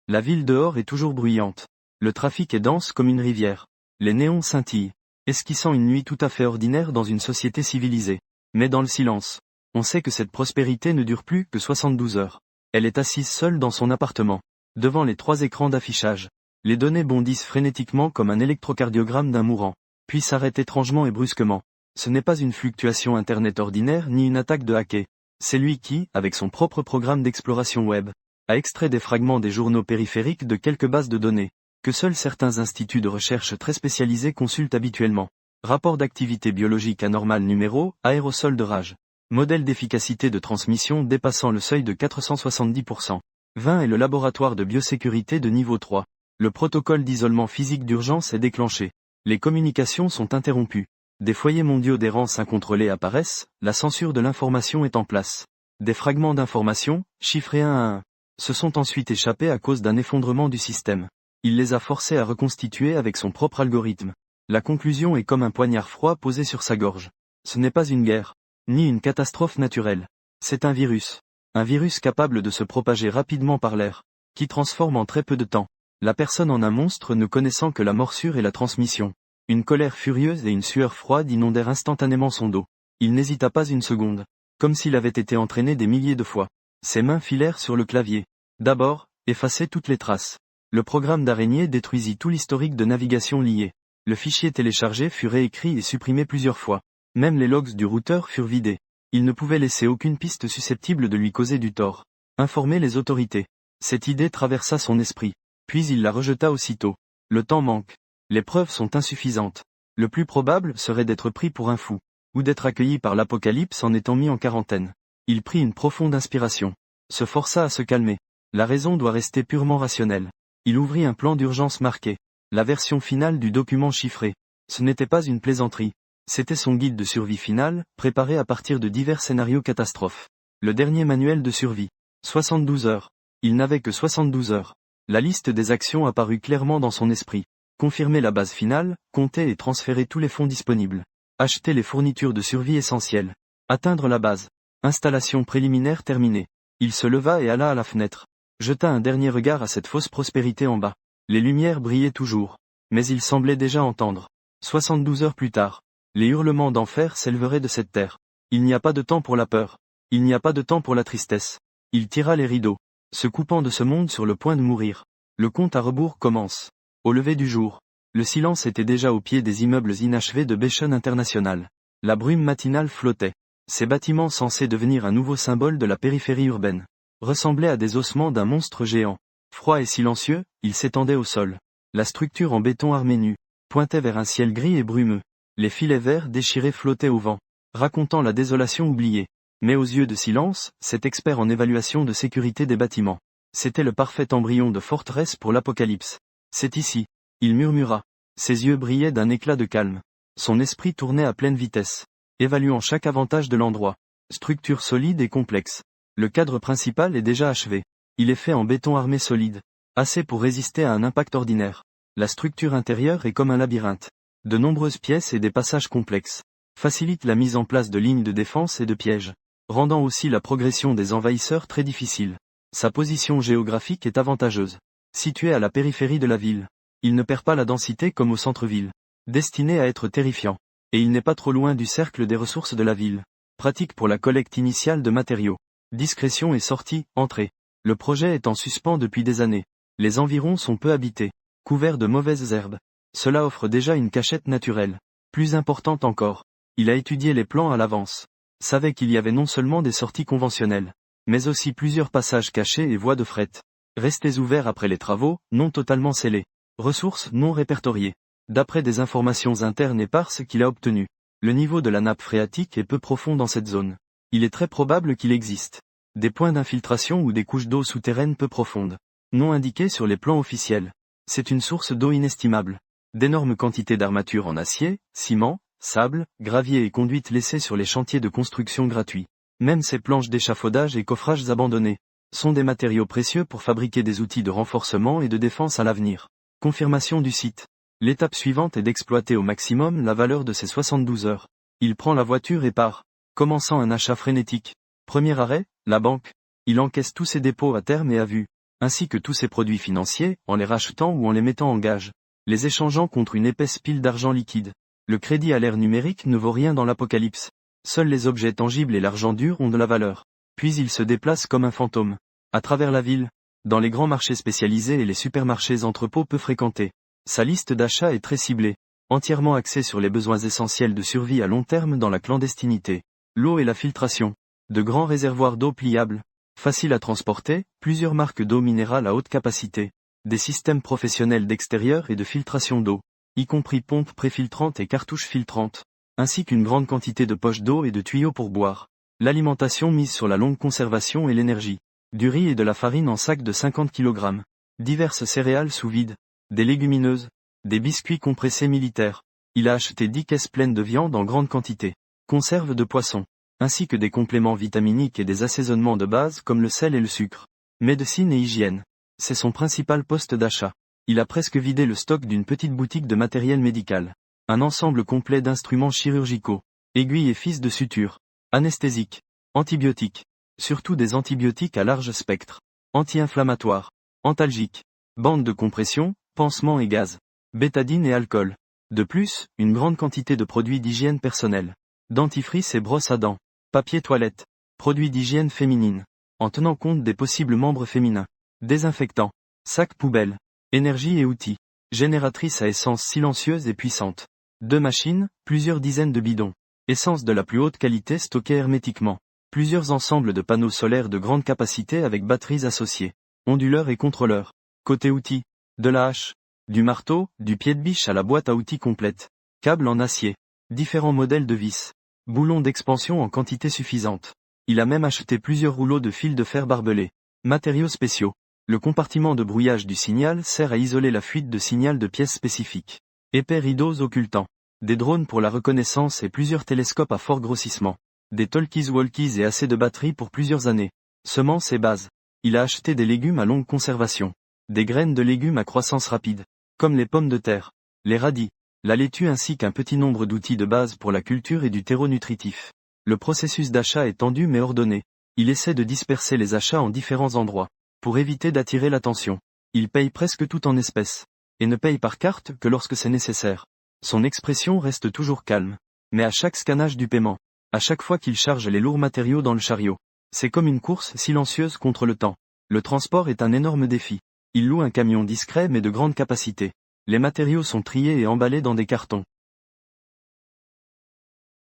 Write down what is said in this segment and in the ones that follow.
La ville dehors est toujours bruyante. Le trafic est dense comme une rivière. Les néons scintillent, esquissant une nuit tout à fait ordinaire dans une société civilisée. Mais dans le silence, on sait que cette prospérité ne dure plus que 72 heures. Elle est assise seule dans son appartement, devant les 3 écrans d'affichage. Les données bondissent frénétiquement comme un électrocardiogramme d'un mourant, puis s'arrêtent étrangement et brusquement. Ce n'est pas une fluctuation Internet ordinaire ni une attaque de hacker. C'est lui qui, avec son propre programme d'exploration web, a extrait des fragments des journaux périphériques de quelques bases de données, que seuls certains instituts de recherche très spécialisés consultent habituellement. Rapport d'activité biologique anormale numéro, aérosol de rage. Modèle d'efficacité de transmission dépassant le seuil de 470%. 20 est le laboratoire de biosécurité de niveau 3. Le protocole d'isolement physique d'urgence est déclenché. Les communications sont interrompues. Des foyers mondiaux d'errance incontrôlée apparaissent, la censure de l'information est en place. Des fragments d'information, chiffrés 1 à 1, se sont ensuite échappés à cause d'un effondrement du système. Il les a forcés à reconstituer avec son propre algorithme. La conclusion est comme un poignard froid posé sur sa gorge. Ce n'est pas une guerre, ni une catastrophe naturelle. C'est un virus. Un virus capable de se propager rapidement par l'air, qui transforme en très peu de temps la personne en un monstre ne connaissant que la morsure et la transmission. Une colère furieuse et une sueur froide inondèrent instantanément son dos. Il n'hésita pas une seconde, comme s'il avait été entraîné des milliers de fois. Ses mains filèrent sur le clavier. D'abord, effacer toutes les traces. Le programme d'araignée détruisit tout l'historique de navigation lié. Le fichier téléchargé fut réécrit et supprimé plusieurs fois. Même les logs du routeur furent vidés. Il ne pouvait laisser aucune piste susceptible de lui causer du tort. Informer les autorités. Cette idée traversa son esprit. Puis il la rejeta aussitôt. Le temps manque. Les preuves sont insuffisantes. Le plus probable serait d'être pris pour un fou, ou d'être accueilli par l'apocalypse en étant mis en quarantaine. Il prit une profonde inspiration. Se força à se calmer. La raison doit rester purement rationnelle. Il ouvrit un plan d'urgence marqué. La version finale du document chiffré. Ce n'était pas une plaisanterie. C'était son guide de survie final, préparé à partir de divers scénarios catastrophes. Le dernier manuel de survie. 72 heures. Il n'avait que 72 heures. La liste des actions apparut clairement dans son esprit. Confirmer la base finale, compter et transférer tous les fonds disponibles. Acheter les fournitures de survie essentielles. Atteindre la base. Installation préliminaire terminée. Il se leva et alla à la fenêtre. Jeta un dernier regard à cette fausse prospérité en bas. Les lumières brillaient toujours. Mais il semblait déjà entendre. 72 heures plus tard. Les hurlements d'enfer s'éleveraient de cette terre. Il n'y a pas de temps pour la peur. Il n'y a pas de temps pour la tristesse. Il tira les rideaux, se coupant de ce monde sur le point de mourir. Le compte à rebours commence. Au lever du jour. Le silence était déjà au pied des immeubles inachevés de Bechon International. La brume matinale flottait. Ces bâtiments censés devenir un nouveau symbole de la périphérie urbaine ressemblaient à des ossements d'un monstre géant. Froid et silencieux, ils s'étendaient au sol. La structure en béton armé nu pointait vers un ciel gris et brumeux. Les filets verts déchirés flottaient au vent, racontant la désolation oubliée. Mais aux yeux de silence, cet expert en évaluation de sécurité des bâtiments. C'était le parfait embryon de forteresse pour l'apocalypse. C'est ici. Il murmura. Ses yeux brillaient d'un éclat de calme. Son esprit tournait à pleine vitesse, évaluant chaque avantage de l'endroit. Structure solide et complexe. Le cadre principal est déjà achevé. Il est fait en béton armé solide, assez pour résister à un impact ordinaire. La structure intérieure est comme un labyrinthe. De nombreuses pièces et des passages complexes facilitent la mise en place de lignes de défense et de pièges, rendant aussi la progression des envahisseurs très difficile. Sa position géographique est avantageuse. Situé à la périphérie de la ville, il ne perd pas la densité comme au centre-ville. Destiné à être terrifiant. Et il n'est pas trop loin du cercle des ressources de la ville. Pratique pour la collecte initiale de matériaux. Discrétion et sortie, entrée. Le projet est en suspens depuis des années. Les environs sont peu habités, couverts de mauvaises herbes. Cela offre déjà une cachette naturelle. Plus importante encore, il a étudié les plans à l'avance. Savait qu'il y avait non seulement des sorties conventionnelles, mais aussi plusieurs passages cachés et voies de fret. Restés ouverts après les travaux, non totalement scellés. Ressources non répertoriées. D'après des informations internes éparses qu'il a obtenues, le niveau de la nappe phréatique est peu profond dans cette zone. Il est très probable qu'il existe des points d'infiltration ou des couches d'eau souterraines peu profondes, non indiquées sur les plans officiels. C'est une source d'eau inestimable. D'énormes quantités d'armatures en acier, ciment, sable, gravier et conduites laissées sur les chantiers de construction gratuits. Même ces planches d'échafaudage et coffrages abandonnés sont des matériaux précieux pour fabriquer des outils de renforcement et de défense à l'avenir. Confirmation du site. L'étape suivante est d'exploiter au maximum la valeur de ces 72 heures. Il prend la voiture et part, commençant un achat frénétique. Premier arrêt, la banque. Il encaisse tous ses dépôts à terme et à vue. ainsi que tous ses produits financiers, en les rachetant ou en les mettant en gage, les échangeant contre une épaisse pile d'argent liquide. Le crédit à l'ère numérique ne vaut rien dans l'apocalypse. Seuls les objets tangibles et l'argent dur ont de la valeur. Puis il se déplace comme un fantôme. À travers la ville, dans les grands marchés spécialisés et les supermarchés entrepôts peu fréquentés. Sa liste d'achats est très ciblée, entièrement axée sur les besoins essentiels de survie à long terme dans la clandestinité. L'eau et la filtration. De grands réservoirs d'eau pliables, faciles à transporter, plusieurs marques d'eau minérale à haute capacité, des systèmes professionnels d'extérieur et de filtration d'eau, y compris pompes préfiltrantes et cartouches filtrantes, ainsi qu'une grande quantité de poches d'eau et de tuyaux pour boire. L'alimentation mise sur la longue conservation et l'énergie. Du riz et de la farine en sac de 50 kg. Diverses céréales sous vide. Des légumineuses. Des biscuits compressés militaires. Il a acheté 10 caisses pleines de viande en grande quantité. Conserves de poisson. Ainsi que des compléments vitaminiques et des assaisonnements de base comme le sel et le sucre. Médecine et hygiène. C'est son principal poste d'achat. Il a presque vidé le stock d'une petite boutique de matériel médical. Un ensemble complet d'instruments chirurgicaux. Aiguilles et fils de suture. Anesthésiques. Antibiotiques. Surtout des antibiotiques à large spectre. Anti-inflammatoires. Antalgiques. Bandes de compression, pansements et gaz. Bétadine et alcool. De plus, une grande quantité de produits d'hygiène personnelle. Dentifrice et brosse à dents. Papier toilette. Produits d'hygiène féminine. En tenant compte des possibles membres féminins. Désinfectants. Sacs poubelles. Énergie et outils. Génératrice à essence silencieuse et puissante. 2 machines, plusieurs dizaines de bidons. Essence de la plus haute qualité stockée hermétiquement. Plusieurs ensembles de panneaux solaires de grande capacité avec batteries associées. Onduleurs et contrôleurs. Côté outils. De la hache. Du marteau, du pied de biche à la boîte à outils complète. Câbles en acier. Différents modèles de vis. Boulons d'expansion en quantité suffisante. Il a même acheté plusieurs rouleaux de fil de fer barbelés. Matériaux spéciaux. Le compartiment de brouillage du signal sert à isoler la fuite de signal de pièces spécifiques. Épais rideaux occultants. Des drones pour la reconnaissance et plusieurs télescopes à fort grossissement. Des talkies-walkies et assez de batteries pour plusieurs années. Semences et bases. Il a acheté des légumes à longue conservation. Des graines de légumes à croissance rapide. Comme les pommes de terre. Les radis. La laitue ainsi qu'un petit nombre d'outils de base pour la culture et du terreau nutritif. Le processus d'achat est tendu mais ordonné. Il essaie de disperser les achats en différents endroits. Pour éviter d'attirer l'attention. Il paye presque tout en espèces. Et ne paye par carte que lorsque c'est nécessaire. Son expression reste toujours calme. Mais à chaque scannage du paiement. À chaque fois qu'il charge les lourds matériaux dans le chariot. C'est comme une course silencieuse contre le temps. Le transport est un énorme défi. Il loue un camion discret mais de grande capacité. Les matériaux sont triés et emballés dans des cartons.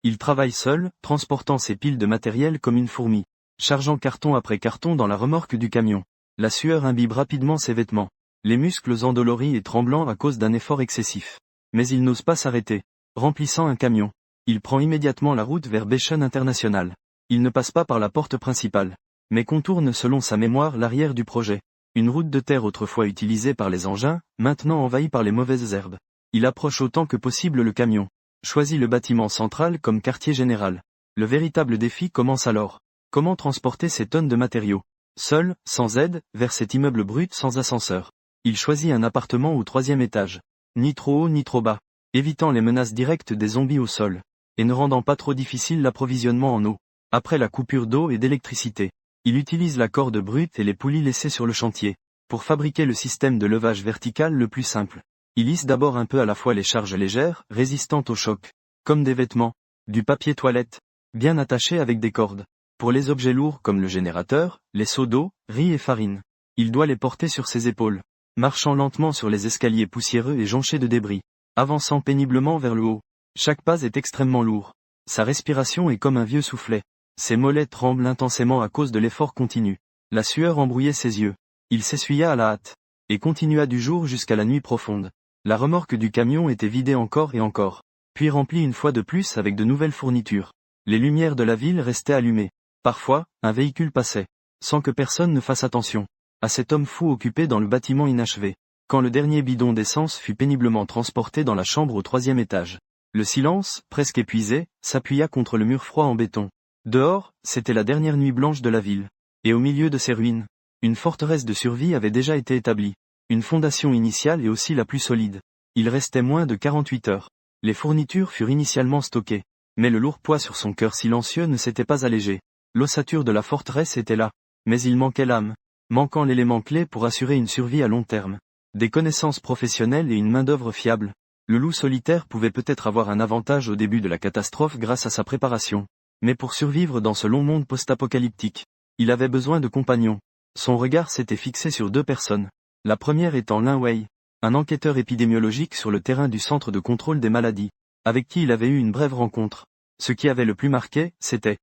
Il travaille seul, transportant ses piles de matériel comme une fourmi. Chargeant carton après carton dans la remorque du camion. La sueur imbibe rapidement ses vêtements. Les muscles endoloris et tremblants à cause d'un effort excessif. Mais il n'ose pas s'arrêter. Remplissant un camion. Il prend immédiatement la route vers Béchun International. Il ne passe pas par la porte principale, mais contourne selon sa mémoire l'arrière du projet. Une route de terre autrefois utilisée par les engins, maintenant envahie par les mauvaises herbes. Il approche autant que possible le camion. Choisit le bâtiment central comme quartier général. Le véritable défi commence alors. Comment transporter ces tonnes de matériaux? Seul, sans aide, vers cet immeuble brut sans ascenseur. Il choisit un appartement au 3e étage. Ni trop haut ni trop bas. Évitant les menaces directes des zombies au sol. Et ne rendant pas trop difficile l'approvisionnement en eau. Après la coupure d'eau et d'électricité, il utilise la corde brute et les poulies laissées sur le chantier, pour fabriquer le système de levage vertical le plus simple. Il lisse d'abord un peu à la fois les charges légères, résistantes au choc, comme des vêtements, du papier toilette, bien attachés avec des cordes. Pour les objets lourds comme le générateur, les seaux d'eau, riz et farine, il doit les porter sur ses épaules, marchant lentement sur les escaliers poussiéreux et jonchés de débris, avançant péniblement vers le haut. Chaque pas est extrêmement lourd. Sa respiration est comme un vieux soufflet. Ses mollets tremblent intensément à cause de l'effort continu. La sueur embrouillait ses yeux. Il s'essuya à la hâte. Et continua du jour jusqu'à la nuit profonde. La remorque du camion était vidée encore et encore. Puis remplie une fois de plus avec de nouvelles fournitures. Les lumières de la ville restaient allumées. Parfois, un véhicule passait. Sans que personne ne fasse attention. À cet homme fou occupé dans le bâtiment inachevé. Quand le dernier bidon d'essence fut péniblement transporté dans la chambre au 3e étage. Le silence, presque épuisé, s'appuya contre le mur froid en béton. Dehors, c'était la dernière nuit blanche de la ville. Et au milieu de ces ruines, une forteresse de survie avait déjà été établie. Une fondation initiale et aussi la plus solide. Il restait moins de 48 heures. Les fournitures furent initialement stockées. Mais le lourd poids sur son cœur silencieux ne s'était pas allégé. L'ossature de la forteresse était là. Mais il manquait l'âme. manquant l'élément clé pour assurer une survie à long terme. Des connaissances professionnelles et une main-d'œuvre fiable. Le loup solitaire pouvait peut-être avoir un avantage au début de la catastrophe grâce à sa préparation. Mais pour survivre dans ce long monde post-apocalyptique, il avait besoin de compagnons. Son regard s'était fixé sur 2 personnes. La première étant Lin Wei, un enquêteur épidémiologique sur le terrain du Centre de contrôle des maladies, avec qui il avait eu une brève rencontre. Ce qui avait le plus marqué, c'était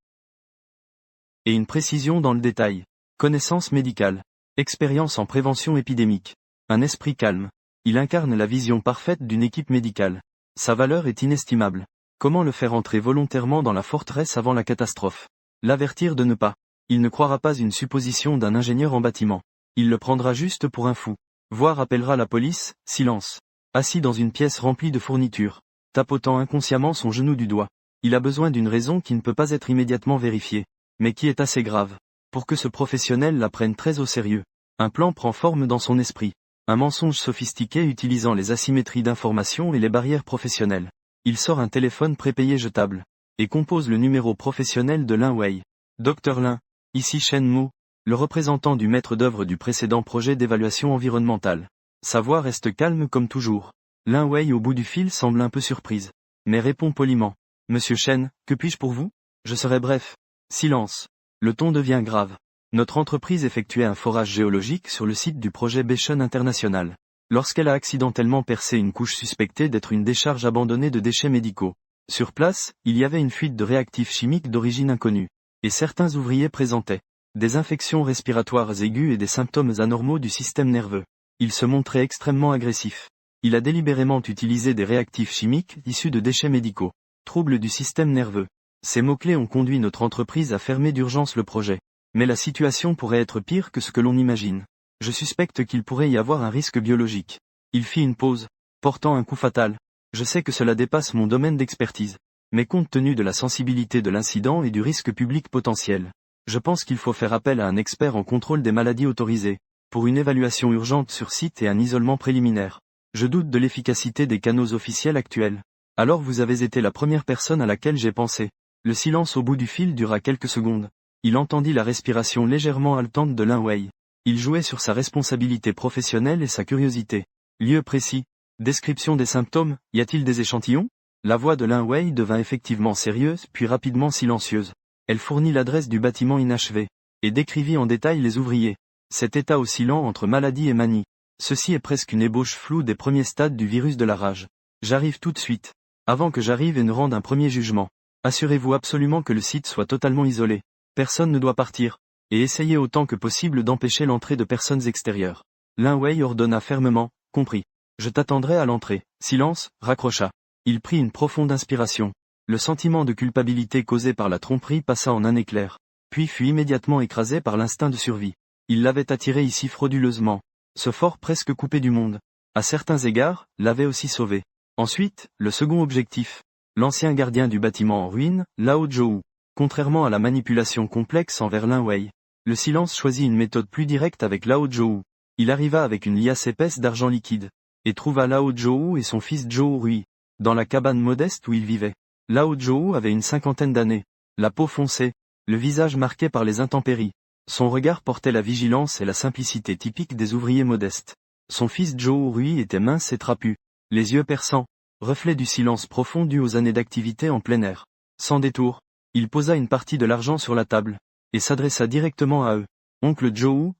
et une précision dans le détail. Connaissance médicale. Expérience en prévention épidémique. Un esprit calme. Il incarne la vision parfaite d'une équipe médicale. Sa valeur est inestimable. Comment le faire entrer volontairement dans la forteresse avant la catastrophe? L'avertir de ne pas. Il ne croira pas une supposition d'un ingénieur en bâtiment. Il le prendra juste pour un fou. Voire appellera la police, silence. Assis dans une pièce remplie de fournitures, tapotant inconsciemment son genou du doigt. Il a besoin d'une raison qui ne peut pas être immédiatement vérifiée, mais qui est assez grave, pour que ce professionnel la prenne très au sérieux. Un plan prend forme dans son esprit. Un mensonge sophistiqué utilisant les asymétries d'information et les barrières professionnelles. Il sort un téléphone prépayé jetable, et compose le numéro professionnel de Lin Wei. Dr Lin, ici Shen Mu, le représentant du maître d'œuvre du précédent projet d'évaluation environnementale. Sa voix reste calme comme toujours. Lin Wei au bout du fil semble un peu surprise, mais répond poliment. Monsieur Shen, que puis-je pour vous? Je serai bref. Silence. Le ton devient grave. Notre entreprise effectuait un forage géologique sur le site du projet Bechen International. Lorsqu'elle a accidentellement percé une couche suspectée d'être une décharge abandonnée de déchets médicaux. Sur place, il y avait une fuite de réactifs chimiques d'origine inconnue. Et certains ouvriers présentaient des infections respiratoires aiguës et des symptômes anormaux du système nerveux. Il se montrait extrêmement agressif. Il a délibérément utilisé des réactifs chimiques issus de déchets médicaux. Troubles du système nerveux. Ces mots-clés ont conduit notre entreprise à fermer d'urgence le projet. Mais la situation pourrait être pire que ce que l'on imagine. Je suspecte qu'il pourrait y avoir un risque biologique. Il fit une pause, portant un coup fatal. Je sais que cela dépasse mon domaine d'expertise. Mais compte tenu de la sensibilité de l'incident et du risque public potentiel, je pense qu'il faut faire appel à un expert en contrôle des maladies autorisé, pour une évaluation urgente sur site et un isolement préliminaire. Je doute de l'efficacité des canaux officiels actuels. Alors vous avez été la première personne à laquelle j'ai pensé. Le silence au bout du fil dura quelques secondes. Il entendit la respiration légèrement haletante de Lin Wei. Il jouait sur sa responsabilité professionnelle et sa curiosité. Lieu précis. Description des symptômes, y a-t-il des échantillons? La voix de Lin Wei devint effectivement sérieuse, puis rapidement silencieuse. Elle fournit l'adresse du bâtiment inachevé, et décrivit en détail les ouvriers. Cet état oscillant entre maladie et manie. Ceci est presque une ébauche floue des premiers stades du virus de la rage. J'arrive tout de suite. Avant que j'arrive et ne rende un premier jugement. Assurez-vous absolument que le site soit totalement isolé. Personne ne doit partir. Et essayez autant que possible d'empêcher l'entrée de personnes extérieures. Lin Wei ordonna fermement, compris. Je t'attendrai à l'entrée. Silence, raccrocha. Il prit une profonde inspiration. Le sentiment de culpabilité causé par la tromperie passa en un éclair, puis fut immédiatement écrasé par l'instinct de survie. Il l'avait attiré ici frauduleusement. Ce fort presque coupé du monde, à certains égards, l'avait aussi sauvé. Ensuite, le second objectif. L'ancien gardien du bâtiment en ruine, Lao Zhou. Contrairement à la manipulation complexe envers Lin Wei, le silence choisit une méthode plus directe avec Lao Zhou. Il arriva avec une liasse épaisse d'argent liquide, et trouva Lao Zhou et son fils Zhou Rui, dans la cabane modeste où ils vivaient. Lao Zhou avait une 50aine d'années, la peau foncée, le visage marqué par les intempéries. Son regard portait la vigilance et la simplicité typique des ouvriers modestes. Son fils Zhou Rui était mince et trapu, les yeux perçants, reflet du silence profond dû aux années d'activité en plein air. Sans détour, il posa une partie de l'argent sur la table, et s'adressa directement à eux. Oncle Zhou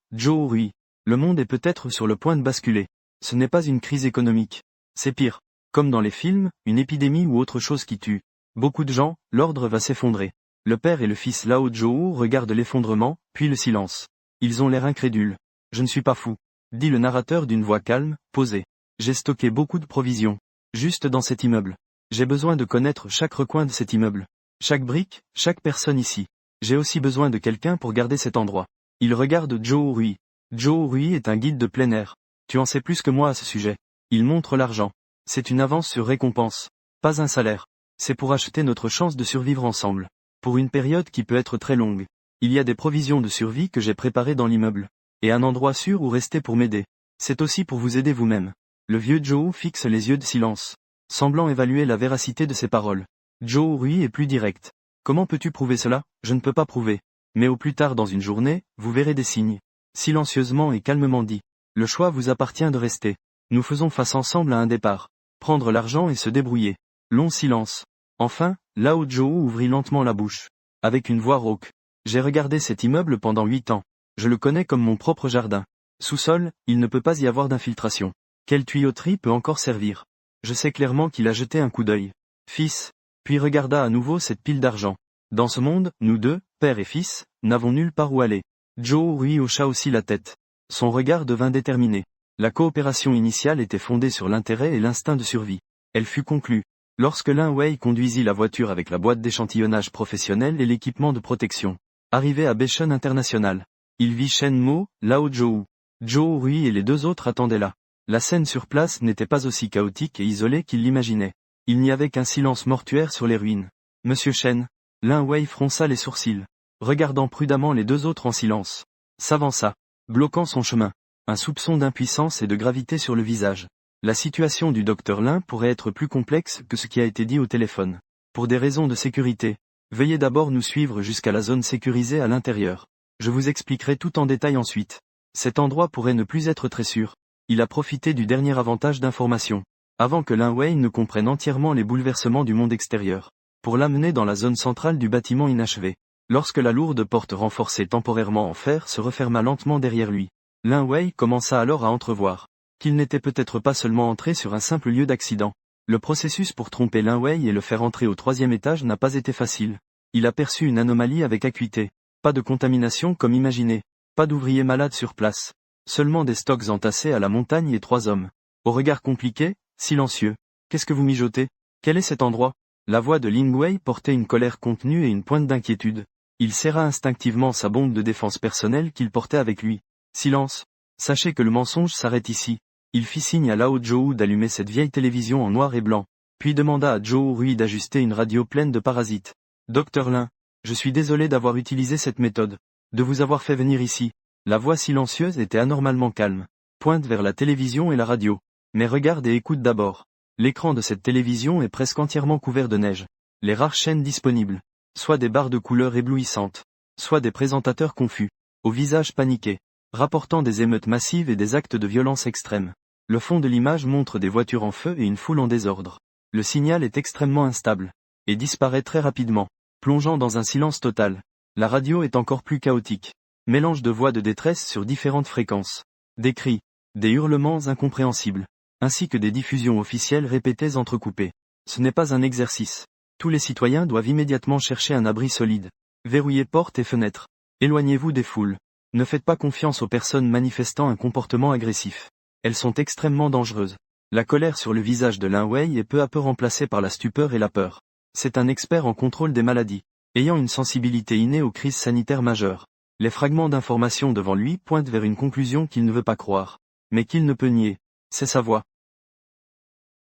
Rui, le monde est peut-être sur le point de basculer. Ce n'est pas une crise économique. C'est pire. Comme dans les films, une épidémie ou autre chose qui tue. Beaucoup de gens, l'ordre va s'effondrer. Le père et le fils Lao Zhou regardent l'effondrement, puis le silence. Ils ont l'air incrédules. Je ne suis pas fou, dit le narrateur d'une voix calme, posée. J'ai stocké beaucoup de provisions. Juste dans cet immeuble. J'ai besoin de connaître chaque recoin de cet immeuble. Chaque brique, chaque personne ici. J'ai aussi besoin de quelqu'un pour garder cet endroit. Il regarde Zhou Rui. Zhou Rui est un guide de plein air. Tu en sais plus que moi à ce sujet. Il montre l'argent. C'est une avance sur récompense. Pas un salaire. C'est pour acheter notre chance de survivre ensemble. Pour une période qui peut être très longue. Il y a des provisions de survie que j'ai préparées dans l'immeuble. Et un endroit sûr où rester pour m'aider. C'est aussi pour vous aider vous-même. Le vieux Zhou fixe les yeux de silence, semblant évaluer la véracité de ses paroles. Zhou Rui est plus direct. Comment peux-tu prouver cela? Je ne peux pas prouver. Mais au plus tard dans une journée, vous verrez des signes. silencieusement et calmement dit. Le choix vous appartient de rester. Nous faisons face ensemble à un départ. Prendre l'argent et se débrouiller. Long silence. Enfin, Lao Zhou ouvrit lentement la bouche. Avec une voix rauque. J'ai regardé cet immeuble pendant 8 ans. Je le connais comme mon propre jardin. Sous-sol, il ne peut pas y avoir d'infiltration. Quelle tuyauterie peut encore servir? Je sais clairement qu'il a jeté un coup d'œil. Fils. Puis regarda à nouveau cette pile d'argent. Dans ce monde, nous deux, père et fils, n'avons nulle part où aller. Zhou Rui hocha aussi la tête. Son regard devint déterminé. La coopération initiale était fondée sur l'intérêt et l'instinct de survie. Elle fut conclue. Lorsque Lin Wei conduisit la voiture avec la boîte d'échantillonnage professionnel et l'équipement de protection. Arrivé à Beishan International. Il vit Shen Mo, Lao Zhou. Zhou Rui et les 2 autres attendaient là. La scène sur place n'était pas aussi chaotique et isolée qu'il l'imaginait. Il n'y avait qu'un silence mortuaire sur les ruines. Monsieur Shen. Lin Wei fronça les sourcils. Regardant prudemment les 2 autres en silence. S'avança. Bloquant son chemin. Un soupçon d'impuissance et de gravité sur le visage. La situation du docteur Lin pourrait être plus complexe que ce qui a été dit au téléphone. Pour des raisons de sécurité, veuillez d'abord nous suivre jusqu'à la zone sécurisée à l'intérieur. Je vous expliquerai tout en détail ensuite. Cet endroit pourrait ne plus être très sûr. Il a profité du dernier avantage d'information. Avant que Lin Wei ne comprenne entièrement les bouleversements du monde extérieur. Pour l'amener dans la zone centrale du bâtiment inachevé. Lorsque la lourde porte renforcée temporairement en fer se referma lentement derrière lui. Lin Wei commença alors à entrevoir. Qu'il n'était peut-être pas seulement entré sur un simple lieu d'accident. Le processus pour tromper Lin Wei et le faire entrer au 3e étage n'a pas été facile. Il aperçut une anomalie avec acuité. Pas de contamination comme imaginé. Pas d'ouvriers malades sur place. Seulement des stocks entassés à la montagne et 3 hommes. Au regard compliqué, silencieux. Qu'est-ce que vous mijotez? Quel est cet endroit? La voix de Lin Wei portait une colère contenue et une pointe d'inquiétude. Il serra instinctivement sa bombe de défense personnelle qu'il portait avec lui. Silence. Sachez que le mensonge s'arrête ici. Il fit signe à Lao Zhou d'allumer cette vieille télévision en noir et blanc. Puis demanda à Zhou Rui d'ajuster une radio pleine de parasites. Docteur Lin. Je suis désolé d'avoir utilisé cette méthode. De vous avoir fait venir ici. La voix silencieuse était anormalement calme. Pointe vers la télévision et la radio. Mais regarde et écoute d'abord. L'écran de cette télévision est presque entièrement couvert de neige. Les rares chaînes disponibles. Soit des barres de couleurs éblouissantes. Soit des présentateurs confus. Au visage paniqué. Rapportant des émeutes massives et des actes de violence extrême. Le fond de l'image montre des voitures en feu et une foule en désordre. Le signal est extrêmement instable. Et disparaît très rapidement. Plongeant dans un silence total. La radio est encore plus chaotique. Mélange de voix de détresse sur différentes fréquences. Des cris. Des hurlements incompréhensibles. Ainsi que des diffusions officielles répétées entrecoupées. Ce n'est pas un exercice. Tous les citoyens doivent immédiatement chercher un abri solide. Verrouillez portes et fenêtres. Éloignez-vous des foules. Ne faites pas confiance aux personnes manifestant un comportement agressif. Elles sont extrêmement dangereuses. La colère sur le visage de Lin Wei est peu à peu remplacée par la stupeur et la peur. C'est un expert en contrôle des maladies, ayant une sensibilité innée aux crises sanitaires majeures. Les fragments d'information devant lui pointent vers une conclusion qu'il ne veut pas croire, mais qu'il ne peut nier. C'est sa voix.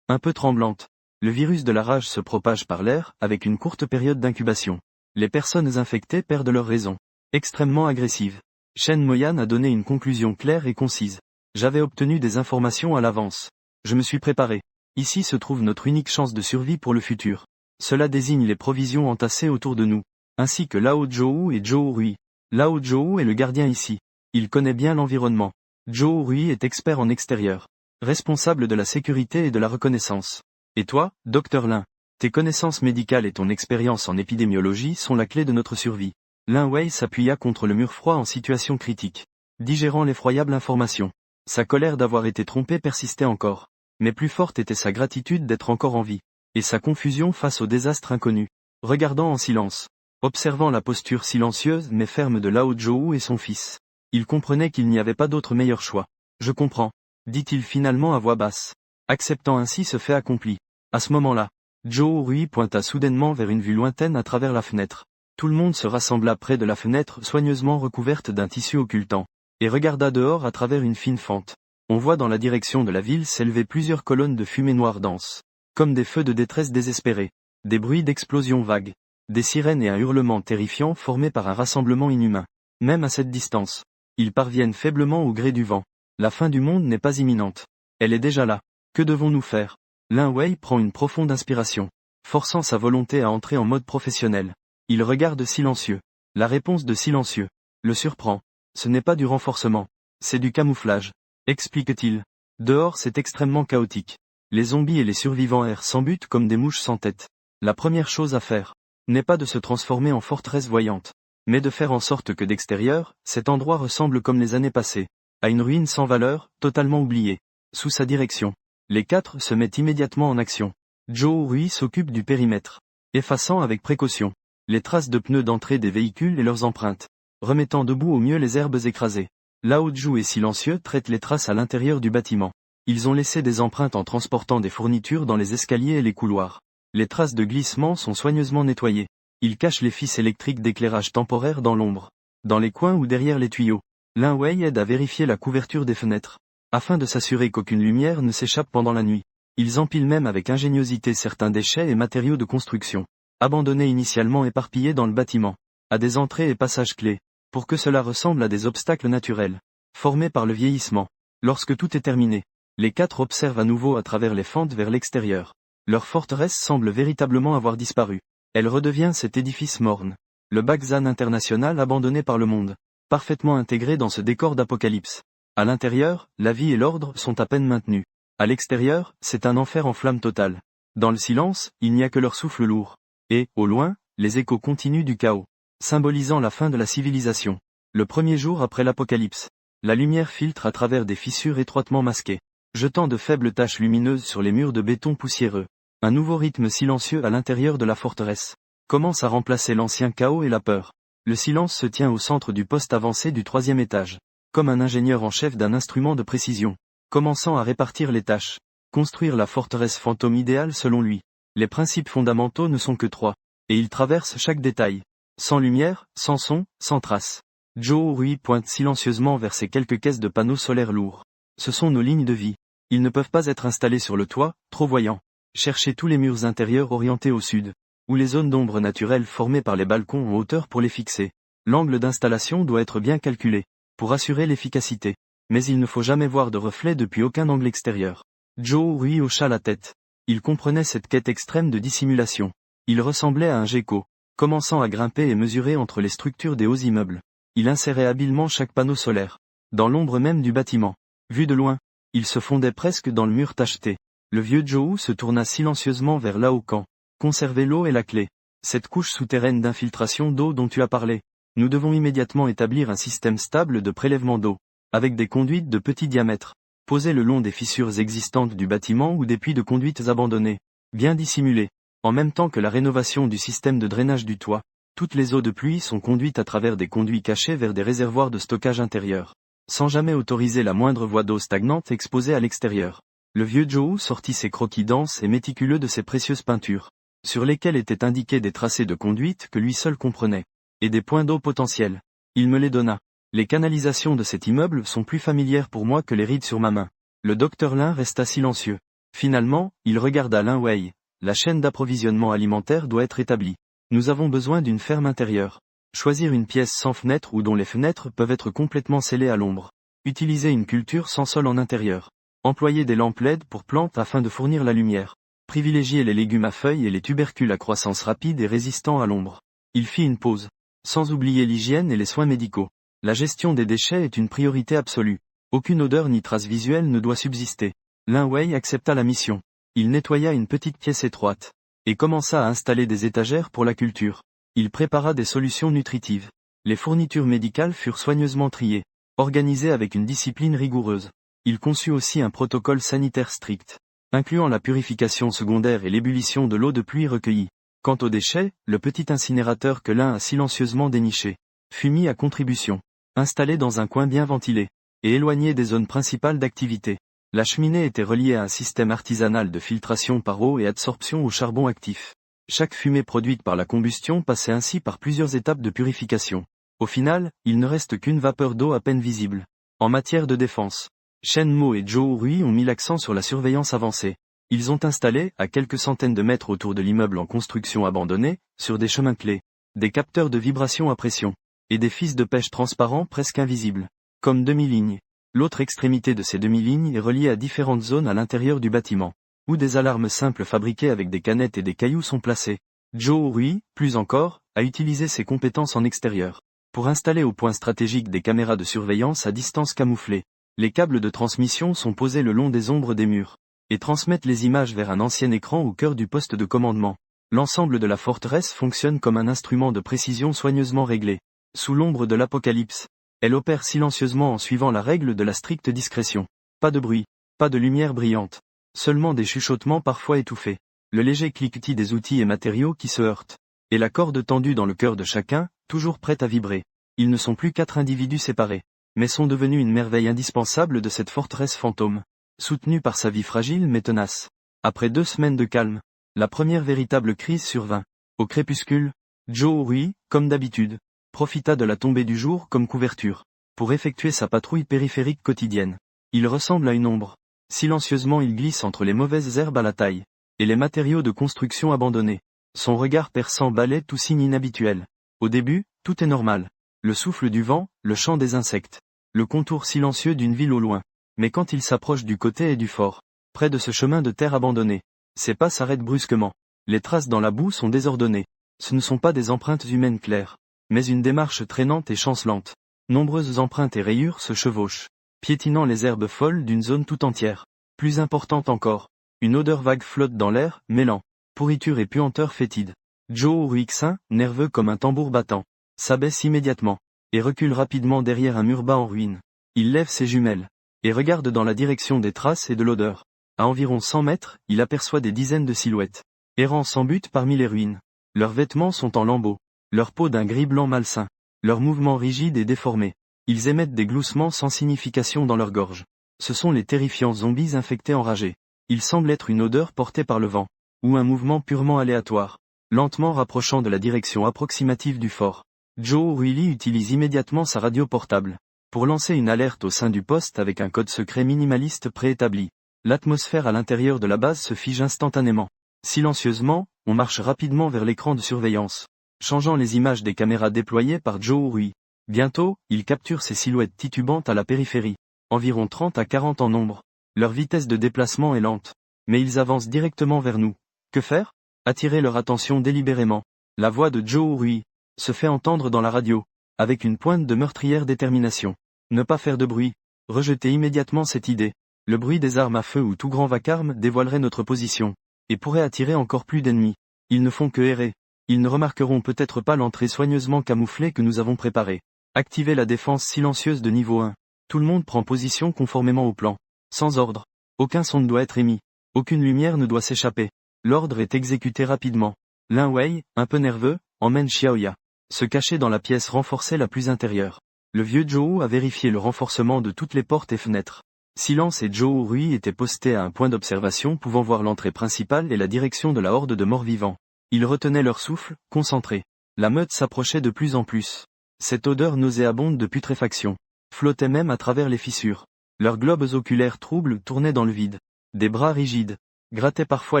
Un peu tremblante. Le virus de la rage se propage par l'air, avec une courte période d'incubation. Les personnes infectées perdent leur raison. Extrêmement agressive. Shen Moyan a donné une conclusion claire et concise. J'avais obtenu des informations à l'avance. Je me suis préparé. Ici se trouve notre unique chance de survie pour le futur. Cela désigne les provisions entassées autour de nous, ainsi que Lao Zhou et Zhou Rui. Lao Zhou est le gardien ici. Il connaît bien l'environnement. Zhou Rui est expert en extérieur. Responsable de la sécurité et de la reconnaissance. Et toi, Docteur Lin? Tes connaissances médicales et ton expérience en épidémiologie sont la clé de notre survie. Lin Wei s'appuya contre le mur froid en situation critique. Digérant l'effroyable information. Sa colère d'avoir été trompé persistait encore. Mais plus forte était sa gratitude d'être encore en vie. Et sa confusion face au désastre inconnu. Regardant en silence. Observant la posture silencieuse mais ferme de Lao Zhou et son fils. Il comprenait qu'il n'y avait pas d'autre meilleur choix. Je comprends. Dit-il finalement à voix basse. Acceptant ainsi ce fait accompli. À ce moment-là, Zhou Rui pointa soudainement vers une vue lointaine à travers la fenêtre. Tout le monde se rassembla près de la fenêtre soigneusement recouverte d'un tissu occultant. Et regarda dehors à travers une fine fente. On voit dans la direction de la ville s'élever plusieurs colonnes de fumée noire dense. Comme des feux de détresse désespérés. Des bruits d'explosions vagues. Des sirènes et un hurlement terrifiant formés par un rassemblement inhumain. Même à cette distance. Ils parviennent faiblement au gré du vent. La fin du monde n'est pas imminente. Elle est déjà là. Que devons-nous faire? Lin Wei prend une profonde inspiration. Forçant sa volonté à entrer en mode professionnel. Il regarde silencieux. La réponse de silencieux le surprend. Ce n'est pas du renforcement. C'est du camouflage. Explique-t-il. Dehors c'est extrêmement chaotique. Les zombies et les survivants errent sans but comme des mouches sans tête. La première chose à faire n'est pas de se transformer en forteresse voyante, mais de faire en sorte que d'extérieur, cet endroit ressemble comme les années passées, à une ruine sans valeur, totalement oubliée. Sous sa direction, les 4 se mettent immédiatement en action. Joe Rui s'occupe du périmètre, effaçant avec précaution les traces de pneus d'entrée des véhicules et leurs empreintes, remettant debout au mieux les herbes écrasées. Lao Ju et Silencieux traitent les traces à l'intérieur du bâtiment. Ils ont laissé des empreintes en transportant des fournitures dans les escaliers et les couloirs. Les traces de glissement sont soigneusement nettoyées. Ils cachent les fils électriques d'éclairage temporaire dans l'ombre, dans les coins ou derrière les tuyaux. Lin Wei aide à vérifier la couverture des fenêtres, afin de s'assurer qu'aucune lumière ne s'échappe pendant la nuit. Ils empilent même avec ingéniosité certains déchets et matériaux de construction, abandonnés initialement éparpillés dans le bâtiment, à des entrées et passages clés, pour que cela ressemble à des obstacles naturels, formés par le vieillissement. Lorsque tout est terminé, les 4 observent à nouveau à travers les fentes vers l'extérieur. Leur forteresse semble véritablement avoir disparu. Elle redevient cet édifice morne. Le Bagzan international abandonné par le monde, parfaitement intégré dans ce décor d'apocalypse. À l'intérieur, la vie et l'ordre sont à peine maintenus. À l'extérieur, c'est un enfer en flammes totales. Dans le silence, il n'y a que leur souffle lourd. Et, au loin, les échos continus du chaos, symbolisant la fin de la civilisation. Le premier jour après l'apocalypse, la lumière filtre à travers des fissures étroitement masquées, jetant de faibles taches lumineuses sur les murs de béton poussiéreux. Un nouveau rythme silencieux à l'intérieur de la forteresse commence à remplacer l'ancien chaos et la peur. Le silence se tient au centre du poste avancé du 3e étage, comme un ingénieur en chef d'un instrument de précision, commençant à répartir les tâches. Construire la forteresse fantôme idéale selon lui. Les principes fondamentaux ne sont que 3, et ils traversent chaque détail. Sans lumière, sans son, sans trace. Joe Rui pointe silencieusement vers ces quelques caisses de panneaux solaires lourds. Ce sont nos lignes de vie. Ils ne peuvent pas être installés sur le toit, trop voyants. Cherchez tous les murs intérieurs orientés au sud, ou les zones d'ombre naturelles formées par les balcons en hauteur pour les fixer. L'angle d'installation doit être bien calculé, pour assurer l'efficacité. Mais il ne faut jamais voir de reflet depuis aucun angle extérieur. Joe Rui hocha la tête. Il comprenait cette quête extrême de dissimulation. Il ressemblait à un gecko, commençant à grimper et mesurer entre les structures des hauts immeubles. Il insérait habilement chaque panneau solaire, dans l'ombre même du bâtiment. Vu de loin, il se fondait presque dans le mur tacheté. Le vieux Joe se tourna silencieusement vers Lao Kan. Conservez l'eau et la clé. Cette couche souterraine d'infiltration d'eau dont tu as parlé. Nous devons immédiatement établir un système stable de prélèvement d'eau, avec des conduites de petit diamètre, posées le long des fissures existantes du bâtiment ou des puits de conduites abandonnés, bien dissimulés. En même temps que la rénovation du système de drainage du toit, toutes les eaux de pluie sont conduites à travers des conduits cachés vers des réservoirs de stockage intérieurs, sans jamais autoriser la moindre voie d'eau stagnante exposée à l'extérieur. Le vieux Joe sortit ses croquis denses et méticuleux de ses précieuses peintures, sur lesquelles étaient indiqués des tracés de conduite que lui seul comprenait, et des points d'eau potentiels. Il me les donna. Les canalisations de cet immeuble sont plus familières pour moi que les rides sur ma main. Le docteur Lin resta silencieux. Finalement, il regarda Lin Wei. La chaîne d'approvisionnement alimentaire doit être établie. Nous avons besoin d'une ferme intérieure. Choisir une pièce sans fenêtre ou dont les fenêtres peuvent être complètement scellées à l'ombre. Utiliser une culture sans sol en intérieur. Employer des lampes LED pour plantes afin de fournir la lumière. Privilégier les légumes à feuilles et les tubercules à croissance rapide et résistants à l'ombre. Il fit une pause. Sans oublier l'hygiène et les soins médicaux. La gestion des déchets est une priorité absolue. Aucune odeur ni trace visuelle ne doit subsister. Lin Wei accepta la mission. Il nettoya une petite pièce étroite, et commença à installer des étagères pour la culture. Il prépara des solutions nutritives. Les fournitures médicales furent soigneusement triées, organisées avec une discipline rigoureuse. Il conçut aussi un protocole sanitaire strict, incluant la purification secondaire et l'ébullition de l'eau de pluie recueillie. Quant aux déchets, le petit incinérateur que Lin a silencieusement déniché, fut mis à contribution, installé dans un coin bien ventilé, et éloigné des zones principales d'activité. La cheminée était reliée à un système artisanal de filtration par eau et adsorption au charbon actif. Chaque fumée produite par la combustion passait ainsi par plusieurs étapes de purification. Au final, il ne reste qu'une vapeur d'eau à peine visible. En matière de défense, Shen Mo et Joe Rui ont mis l'accent sur la surveillance avancée. Ils ont installé, à quelques centaines de mètres autour de l'immeuble en construction abandonné, sur des chemins clés, des capteurs de vibration à pression, et des fils de pêche transparents presque invisibles, comme demi-lignes. L'autre extrémité de ces demi-lignes est reliée à différentes zones à l'intérieur du bâtiment, où des alarmes simples fabriquées avec des canettes et des cailloux sont placées. Joe Rui, plus encore, a utilisé ses compétences en extérieur. Pour installer au point stratégique des caméras de surveillance à distance camouflées, les câbles de transmission sont posés le long des ombres des murs, et transmettent les images vers un ancien écran au cœur du poste de commandement. L'ensemble de la forteresse fonctionne comme un instrument de précision soigneusement réglé. Sous l'ombre de l'apocalypse, elle opère silencieusement en suivant la règle de la stricte discrétion. Pas de bruit, pas de lumière brillante. Seulement des chuchotements parfois étouffés. Le léger cliquetis des outils et matériaux qui se heurtent. Et la corde tendue dans le cœur de chacun, toujours prête à vibrer. Ils ne sont plus 4 individus séparés, mais sont devenus une merveille indispensable de cette forteresse fantôme, soutenue par sa vie fragile mais tenace. Après 2 semaines de calme, la première véritable crise survint. Au crépuscule, Joe Rui, comme d'habitude, profita de la tombée du jour comme couverture, pour effectuer sa patrouille périphérique quotidienne. Il ressemble à une ombre. Silencieusement il glisse entre les mauvaises herbes à la taille, et les matériaux de construction abandonnés. Son regard perçant balaie tout signe inhabituel. Au début, tout est normal. Le souffle du vent, le chant des insectes, le contour silencieux d'une ville au loin. Mais quand il s'approche du côté et du fort, près de ce chemin de terre abandonné, ses pas s'arrêtent brusquement. Les traces dans la boue sont désordonnées. Ce ne sont pas des empreintes humaines claires, mais une démarche traînante et chancelante. Nombreuses empreintes et rayures se chevauchent, piétinant les herbes folles d'une zone tout entière. Plus importante encore, une odeur vague flotte dans l'air, mêlant pourriture et puanteur fétide. Joe Ruixin, nerveux comme un tambour battant, s'abaisse immédiatement, et recule rapidement derrière un mur bas en ruine. Il lève ses jumelles, et regarde dans la direction des traces et de l'odeur. À environ 100 mètres, il aperçoit des dizaines de silhouettes, errant sans but parmi les ruines. Leurs vêtements sont en lambeaux, leur peau d'un gris blanc malsain, leurs mouvements rigides et déformés. Ils émettent des gloussements sans signification dans leur gorge. Ce sont les terrifiants zombies infectés enragés. Ils semblent être une odeur portée par le vent, ou un mouvement purement aléatoire, lentement rapprochant de la direction approximative du fort. Joe Ruili utilise immédiatement sa radio portable, pour lancer une alerte au sein du poste avec un code secret minimaliste préétabli. L'atmosphère à l'intérieur de la base se fige instantanément. Silencieusement, on marche rapidement vers l'écran de surveillance, changeant les images des caméras déployées par Joe Rui. Bientôt, il capture ces silhouettes titubantes à la périphérie, environ 30 à 40 en nombre. Leur vitesse de déplacement est lente, mais ils avancent directement vers nous. Que faire? Attirer leur attention délibérément. La voix de Joe Rui se fait entendre dans la radio, avec une pointe de meurtrière détermination. Ne pas faire de bruit. Rejeter immédiatement cette idée. Le bruit des armes à feu ou tout grand vacarme dévoilerait notre position, et pourrait attirer encore plus d'ennemis. Ils ne font que errer. Ils ne remarqueront peut-être pas l'entrée soigneusement camouflée que nous avons préparée. Activer la défense silencieuse de niveau 1. Tout le monde prend position conformément au plan. Sans ordre. Aucun son ne doit être émis. Aucune lumière ne doit s'échapper. L'ordre est exécuté rapidement. Lin Wei, un peu nerveux, emmène Xiaoya se cacher dans la pièce renforcée la plus intérieure. Le vieux Zhou a vérifié le renforcement de toutes les portes et fenêtres. Silence et Zhou Rui étaient postés à un point d'observation pouvant voir l'entrée principale et la direction de la horde de morts-vivants. Ils retenaient leur souffle, concentrés. La meute s'approchait de plus en plus. Cette odeur nauséabonde de putréfaction flottait même à travers les fissures. Leurs globes oculaires troubles tournaient dans le vide. Des bras rigides grattaient parfois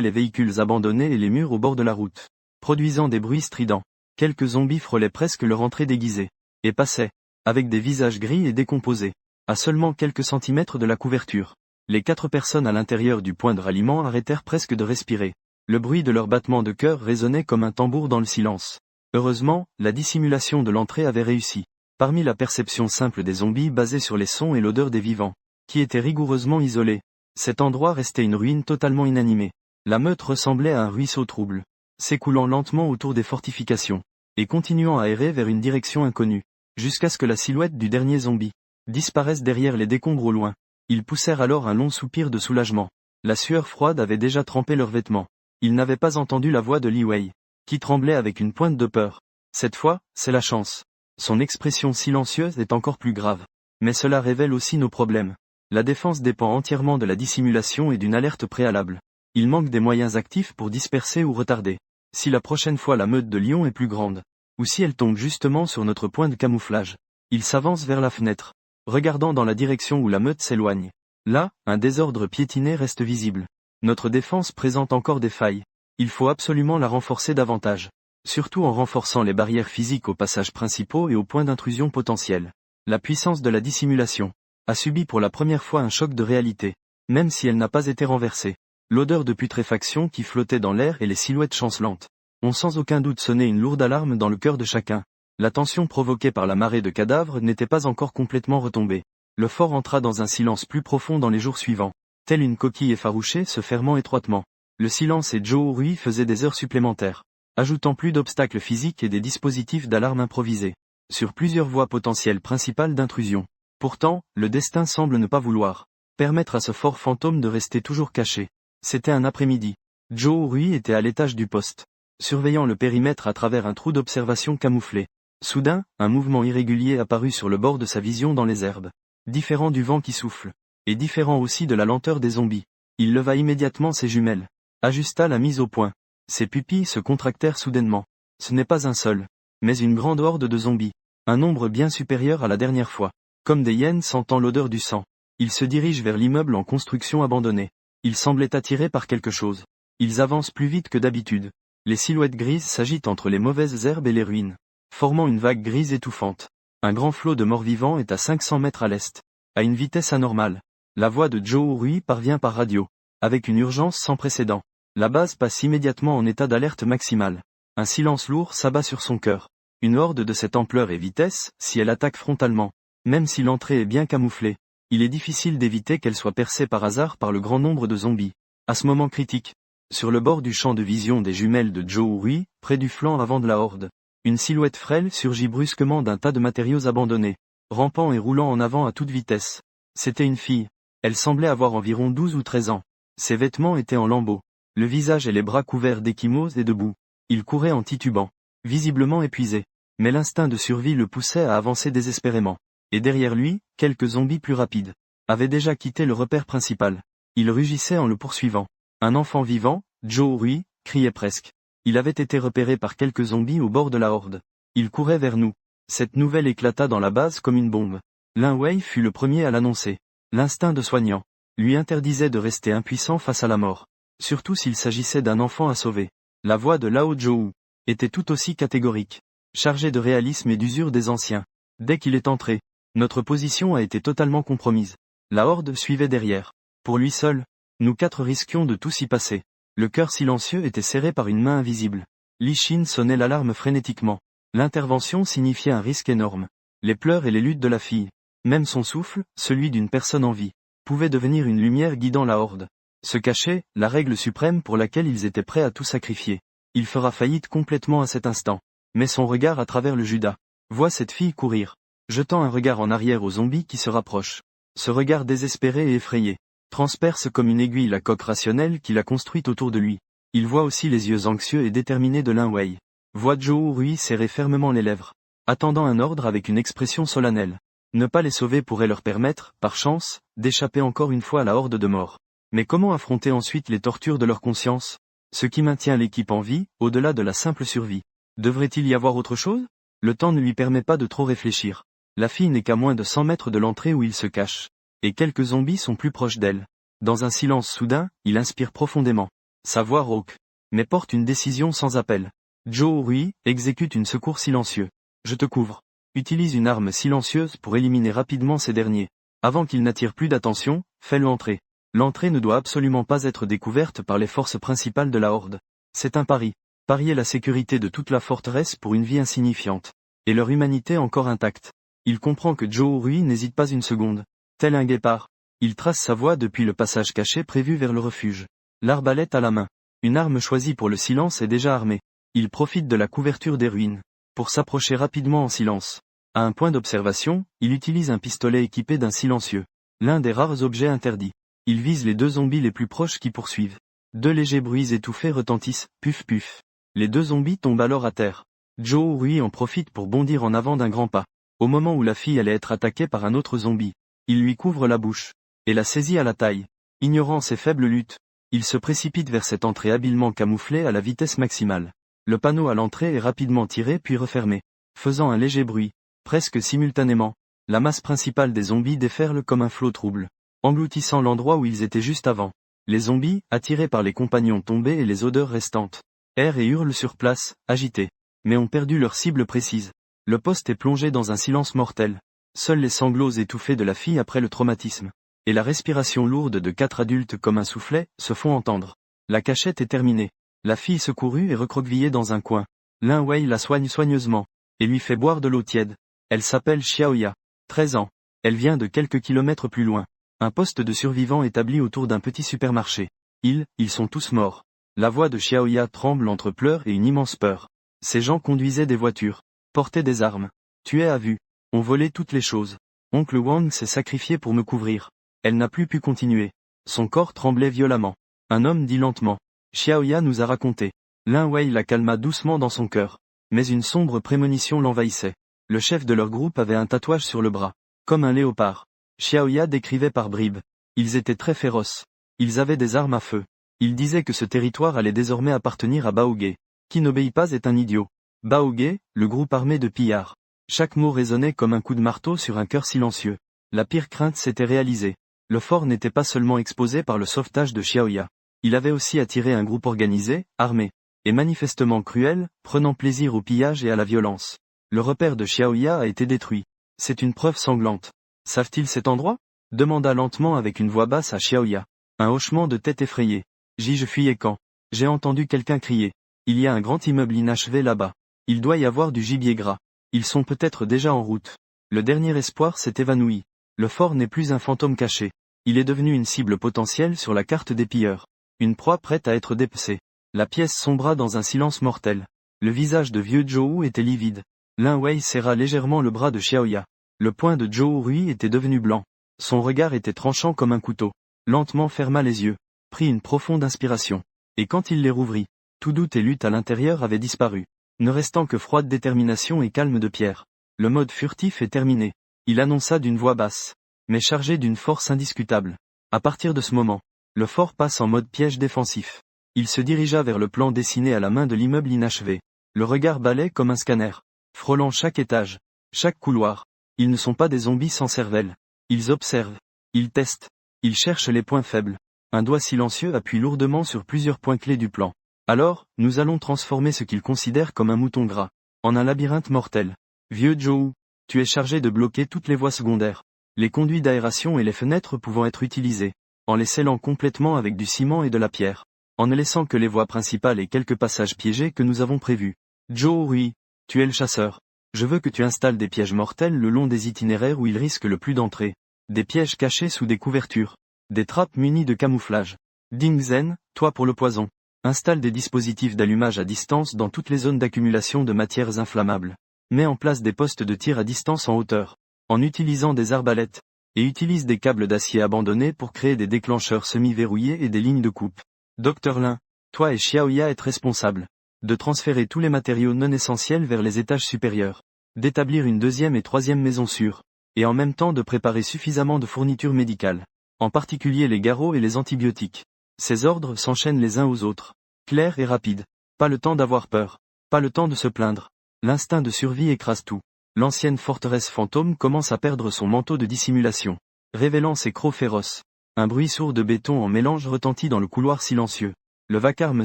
les véhicules abandonnés et les murs au bord de la route, produisant des bruits stridents. Quelques zombies frôlaient presque leur entrée déguisée, et passaient, avec des visages gris et décomposés, à seulement quelques centimètres de la couverture. Les 4 personnes à l'intérieur du point de ralliement arrêtèrent presque de respirer. Le bruit de leurs battements de cœur résonnait comme un tambour dans le silence. Heureusement, la dissimulation de l'entrée avait réussi. Parmi la perception simple des zombies basée sur les sons et l'odeur des vivants, qui étaient rigoureusement isolés, cet endroit restait une ruine totalement inanimée. La meute ressemblait à un ruisseau trouble, s'écoulant lentement autour des fortifications, et continuant à errer vers une direction inconnue, jusqu'à ce que la silhouette du dernier zombie disparaisse derrière les décombres au loin. Ils poussèrent alors un long soupir de soulagement. La sueur froide avait déjà trempé leurs vêtements. Ils n'avaient pas entendu la voix de Li Wei, qui tremblait avec une pointe de peur. Cette fois, c'est la chance. Son expression silencieuse est encore plus grave. Mais cela révèle aussi nos problèmes. La défense dépend entièrement de la dissimulation et d'une alerte préalable. Il manque des moyens actifs pour disperser ou retarder. Si la prochaine fois la meute de lions est plus grande, ou si elle tombe justement sur notre point de camouflage, il s'avance vers la fenêtre, regardant dans la direction où la meute s'éloigne. Là, un désordre piétiné reste visible. Notre défense présente encore des failles. Il faut absolument la renforcer davantage. Surtout en renforçant les barrières physiques aux passages principaux et aux points d'intrusion potentiels. La puissance de la dissimulation a subi pour la première fois un choc de réalité, même si elle n'a pas été renversée. L'odeur de putréfaction qui flottait dans l'air et les silhouettes chancelantes ont sans aucun doute sonné une lourde alarme dans le cœur de chacun. La tension provoquée par la marée de cadavres n'était pas encore complètement retombée. Le fort entra dans un silence plus profond dans les jours suivants. Telle une coquille effarouchée se fermant étroitement. Le silence et Joe Rui faisaient des heures supplémentaires, ajoutant plus d'obstacles physiques et des dispositifs d'alarme improvisés, sur plusieurs voies potentielles principales d'intrusion. Pourtant, le destin semble ne pas vouloir permettre à ce fort fantôme de rester toujours caché. C'était un après-midi. Joe Rui était à l'étage du poste, surveillant le périmètre à travers un trou d'observation camouflé. Soudain, un mouvement irrégulier apparut sur le bord de sa vision dans les herbes, différent du vent qui souffle, et différent aussi de la lenteur des zombies. Il leva immédiatement ses jumelles, ajusta la mise au point. Ses pupilles se contractèrent soudainement. Ce n'est pas un seul, mais une grande horde de zombies, un nombre bien supérieur à la dernière fois. Comme des hyènes sentant l'odeur du sang, ils se dirigent vers l'immeuble en construction abandonné. Ils semblaient attirés par quelque chose. Ils avancent plus vite que d'habitude. Les silhouettes grises s'agitent entre les mauvaises herbes et les ruines, formant une vague grise étouffante. Un grand flot de morts-vivants est à 500 mètres à l'est, à une vitesse anormale. La voix de Joe Rui parvient par radio, avec une urgence sans précédent. La base passe immédiatement en état d'alerte maximale. Un silence lourd s'abat sur son cœur. Une horde de cette ampleur et vitesse, si elle attaque frontalement, même si l'entrée est bien camouflée, il est difficile d'éviter qu'elle soit percée par hasard par le grand nombre de zombies. À ce moment critique, sur le bord du champ de vision des jumelles de Joe Rui, près du flanc avant de la horde, une silhouette frêle surgit brusquement d'un tas de matériaux abandonnés, rampant et roulant en avant à toute vitesse. C'était une fille. Elle semblait avoir environ 12 ou 13 ans. Ses vêtements étaient en lambeaux, le visage et les bras couverts d'échymoses et de boue. Il courait en titubant, visiblement épuisé. Mais l'instinct de survie le poussait à avancer désespérément. Et derrière lui, quelques zombies plus rapides avaient déjà quitté le repère principal. Il rugissait en le poursuivant. Un enfant vivant, Joe Rui, criait presque. Il avait été repéré par quelques zombies au bord de la horde. Il courait vers nous. Cette nouvelle éclata dans la base comme une bombe. Lin Wei fut le premier à l'annoncer. L'instinct de soignant lui interdisait de rester impuissant face à la mort, surtout s'il s'agissait d'un enfant à sauver. La voix de Lao Zhou était tout aussi catégorique, chargée de réalisme et d'usure des anciens. Dès qu'il est entré, notre position a été totalement compromise. La horde suivait derrière. Pour lui seul, nous quatre risquions de tous y passer. Le cœur silencieux était serré par une main invisible. Li Xin sonnait l'alarme frénétiquement. L'intervention signifiait un risque énorme. Les pleurs et les luttes de la fille, même son souffle, celui d'une personne en vie, pouvaient devenir une lumière guidant la horde. Se cacher, la règle suprême pour laquelle ils étaient prêts à tout sacrifier. Il fera faillite complètement à cet instant. Mais son regard à travers le Judas voit cette fille courir, jetant un regard en arrière aux zombies qui se rapprochent. Ce regard désespéré et effrayé transperce comme une aiguille la coque rationnelle qu'il a construite autour de lui. Il voit aussi les yeux anxieux et déterminés de Lin Wei. Voit Joe Rui serrer fermement les lèvres, attendant un ordre avec une expression solennelle. Ne pas les sauver pourrait leur permettre, par chance, d'échapper encore une fois à la horde de morts. Mais comment affronter ensuite les tortures de leur conscience? Ce qui maintient l'équipe en vie, au-delà de la simple survie. Devrait-il y avoir autre chose? Le temps ne lui permet pas de trop réfléchir. La fille n'est qu'à moins de 100 mètres de l'entrée où il se cache. Et quelques zombies sont plus proches d'elle. Dans un silence soudain, il inspire profondément. Sa voix rauque, mais porte une décision sans appel. Joe Rui exécute une secours silencieux. Je te couvre. Utilise une arme silencieuse pour éliminer rapidement ces derniers. Avant qu'ils n'attirent plus d'attention, fais-le entrer. L'entrée ne doit absolument pas être découverte par les forces principales de la horde. C'est un pari. Parier la sécurité de toute la forteresse pour une vie insignifiante. Et leur humanité encore intacte. Il comprend que Joe Rui n'hésite pas une seconde. Tel un guépard, il trace sa voie depuis le passage caché prévu vers le refuge. L'arbalète à la main. Une arme choisie pour le silence est déjà armée. Il profite de la couverture des ruines pour s'approcher rapidement en silence. À un point d'observation, il utilise un pistolet équipé d'un silencieux. L'un des rares objets interdits. Il vise les deux zombies les plus proches qui poursuivent. Deux légers bruits étouffés retentissent, puf puf. Les deux zombies tombent alors à terre. Joe Rui en profite pour bondir en avant d'un grand pas. Au moment où la fille allait être attaquée par un autre zombie, il lui couvre la bouche et la saisit à la taille. Ignorant ses faibles luttes, il se précipite vers cette entrée habilement camouflée à la vitesse maximale. Le panneau à l'entrée est rapidement tiré puis refermé, faisant un léger bruit. Presque simultanément, la masse principale des zombies déferle comme un flot trouble, engloutissant l'endroit où ils étaient juste avant. Les zombies, attirés par les compagnons tombés et les odeurs restantes, errent et hurlent sur place, agités, mais ont perdu leur cible précise. Le poste est plongé dans un silence mortel. Seuls les sanglots étouffés de la fille après le traumatisme, et la respiration lourde de 4 adultes comme un soufflet, se font entendre. La cachette est terminée. La fille secourue et recroquevillée dans un coin. Lin Wei la soigne soigneusement, et lui fait boire de l'eau tiède. Elle s'appelle Xiaoya. 13 ans. Elle vient de quelques kilomètres plus loin. Un poste de survivants établi autour d'un petit supermarché. Ils sont tous morts. La voix de Xiaoya tremble entre pleurs et une immense peur. Ces gens conduisaient des voitures, portaient des armes, tuaient à vue, ont volé toutes les choses. Oncle Wang s'est sacrifié pour me couvrir. Elle n'a plus pu continuer. Son corps tremblait violemment. Un homme dit lentement. Xiaoya nous a raconté. Lin Wei la calma doucement dans son cœur. Mais une sombre prémonition l'envahissait. Le chef de leur groupe avait un tatouage sur le bras, comme un léopard. Xiaoya décrivait par bribes. Ils étaient très féroces. Ils avaient des armes à feu. Ils disaient que ce territoire allait désormais appartenir à Baoge. Qui n'obéit pas est un idiot. Baoge, le groupe armé de pillards. Chaque mot résonnait comme un coup de marteau sur un cœur silencieux. La pire crainte s'était réalisée. Le fort n'était pas seulement exposé par le sauvetage de Xiaoya. Il avait aussi attiré un groupe organisé, armé, et manifestement cruel, prenant plaisir au pillage et à la violence. Le repère de Xiaoya a été détruit. C'est une preuve sanglante. Savent-ils cet endroit? Demanda lentement avec une voix basse à Xiaoya. Un hochement de tête effrayé. Je fuyais quand j'ai entendu quelqu'un crier. Il y a un grand immeuble inachevé là-bas. Il doit y avoir du gibier gras. Ils sont peut-être déjà en route. Le dernier espoir s'est évanoui. Le fort n'est plus un fantôme caché. Il est devenu une cible potentielle sur la carte des pilleurs. Une proie prête à être dépecée. La pièce sombra dans un silence mortel. Le visage de vieux Zhou était livide. Lin Wei serra légèrement le bras de Xiaoya. Le poing de Zhou Rui était devenu blanc. Son regard était tranchant comme un couteau. Lentement ferma les yeux. Prit une profonde inspiration. Et quand il les rouvrit, tout doute et lutte à l'intérieur avaient disparu. Ne restant que froide détermination et calme de pierre. Le mode furtif est terminé. Il annonça d'une voix basse, mais chargé d'une force indiscutable. À partir de ce moment, le fort passe en mode piège défensif. Il se dirigea vers le plan dessiné à la main de l'immeuble inachevé. Le regard balait comme un scanner, frôlant chaque étage, chaque couloir. Ils ne sont pas des zombies sans cervelle. Ils observent. Ils testent. Ils cherchent les points faibles. Un doigt silencieux appuie lourdement sur plusieurs points clés du plan. Alors, nous allons transformer ce qu'ils considèrent comme un mouton gras, en un labyrinthe mortel. Vieux Zhou, tu es chargé de bloquer toutes les voies secondaires. Les conduits d'aération et les fenêtres pouvant être utilisés, en les scellant complètement avec du ciment et de la pierre, en ne laissant que les voies principales et quelques passages piégés que nous avons prévus. Zhou Rui, tu es le chasseur. Je veux que tu installes des pièges mortels le long des itinéraires où ils risquent le plus d'entrer. Des pièges cachés sous des couvertures. Des trappes munies de camouflage. Ding Zhen, toi pour le poison. Installe des dispositifs d'allumage à distance dans toutes les zones d'accumulation de matières inflammables. Mets en place des postes de tir à distance en hauteur, en utilisant des arbalètes, et utilise des câbles d'acier abandonnés pour créer des déclencheurs semi-verrouillés et des lignes de coupe. Dr Lin, toi et Xiaoya êtes responsables de transférer tous les matériaux non essentiels vers les étages supérieurs, d'établir une deuxième et troisième maison sûre, et en même temps de préparer suffisamment de fournitures médicales, en particulier les garrots et les antibiotiques. Ces ordres s'enchaînent les uns aux autres, clairs et rapides. Pas le temps d'avoir peur, pas le temps de se plaindre. L'instinct de survie écrase tout. L'ancienne forteresse fantôme commence à perdre son manteau de dissimulation, révélant ses crocs féroces. Un bruit sourd de béton en mélange retentit dans le couloir silencieux. Le vacarme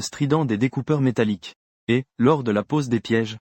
strident des découpeurs métalliques. Et, lors de la pose des pièges,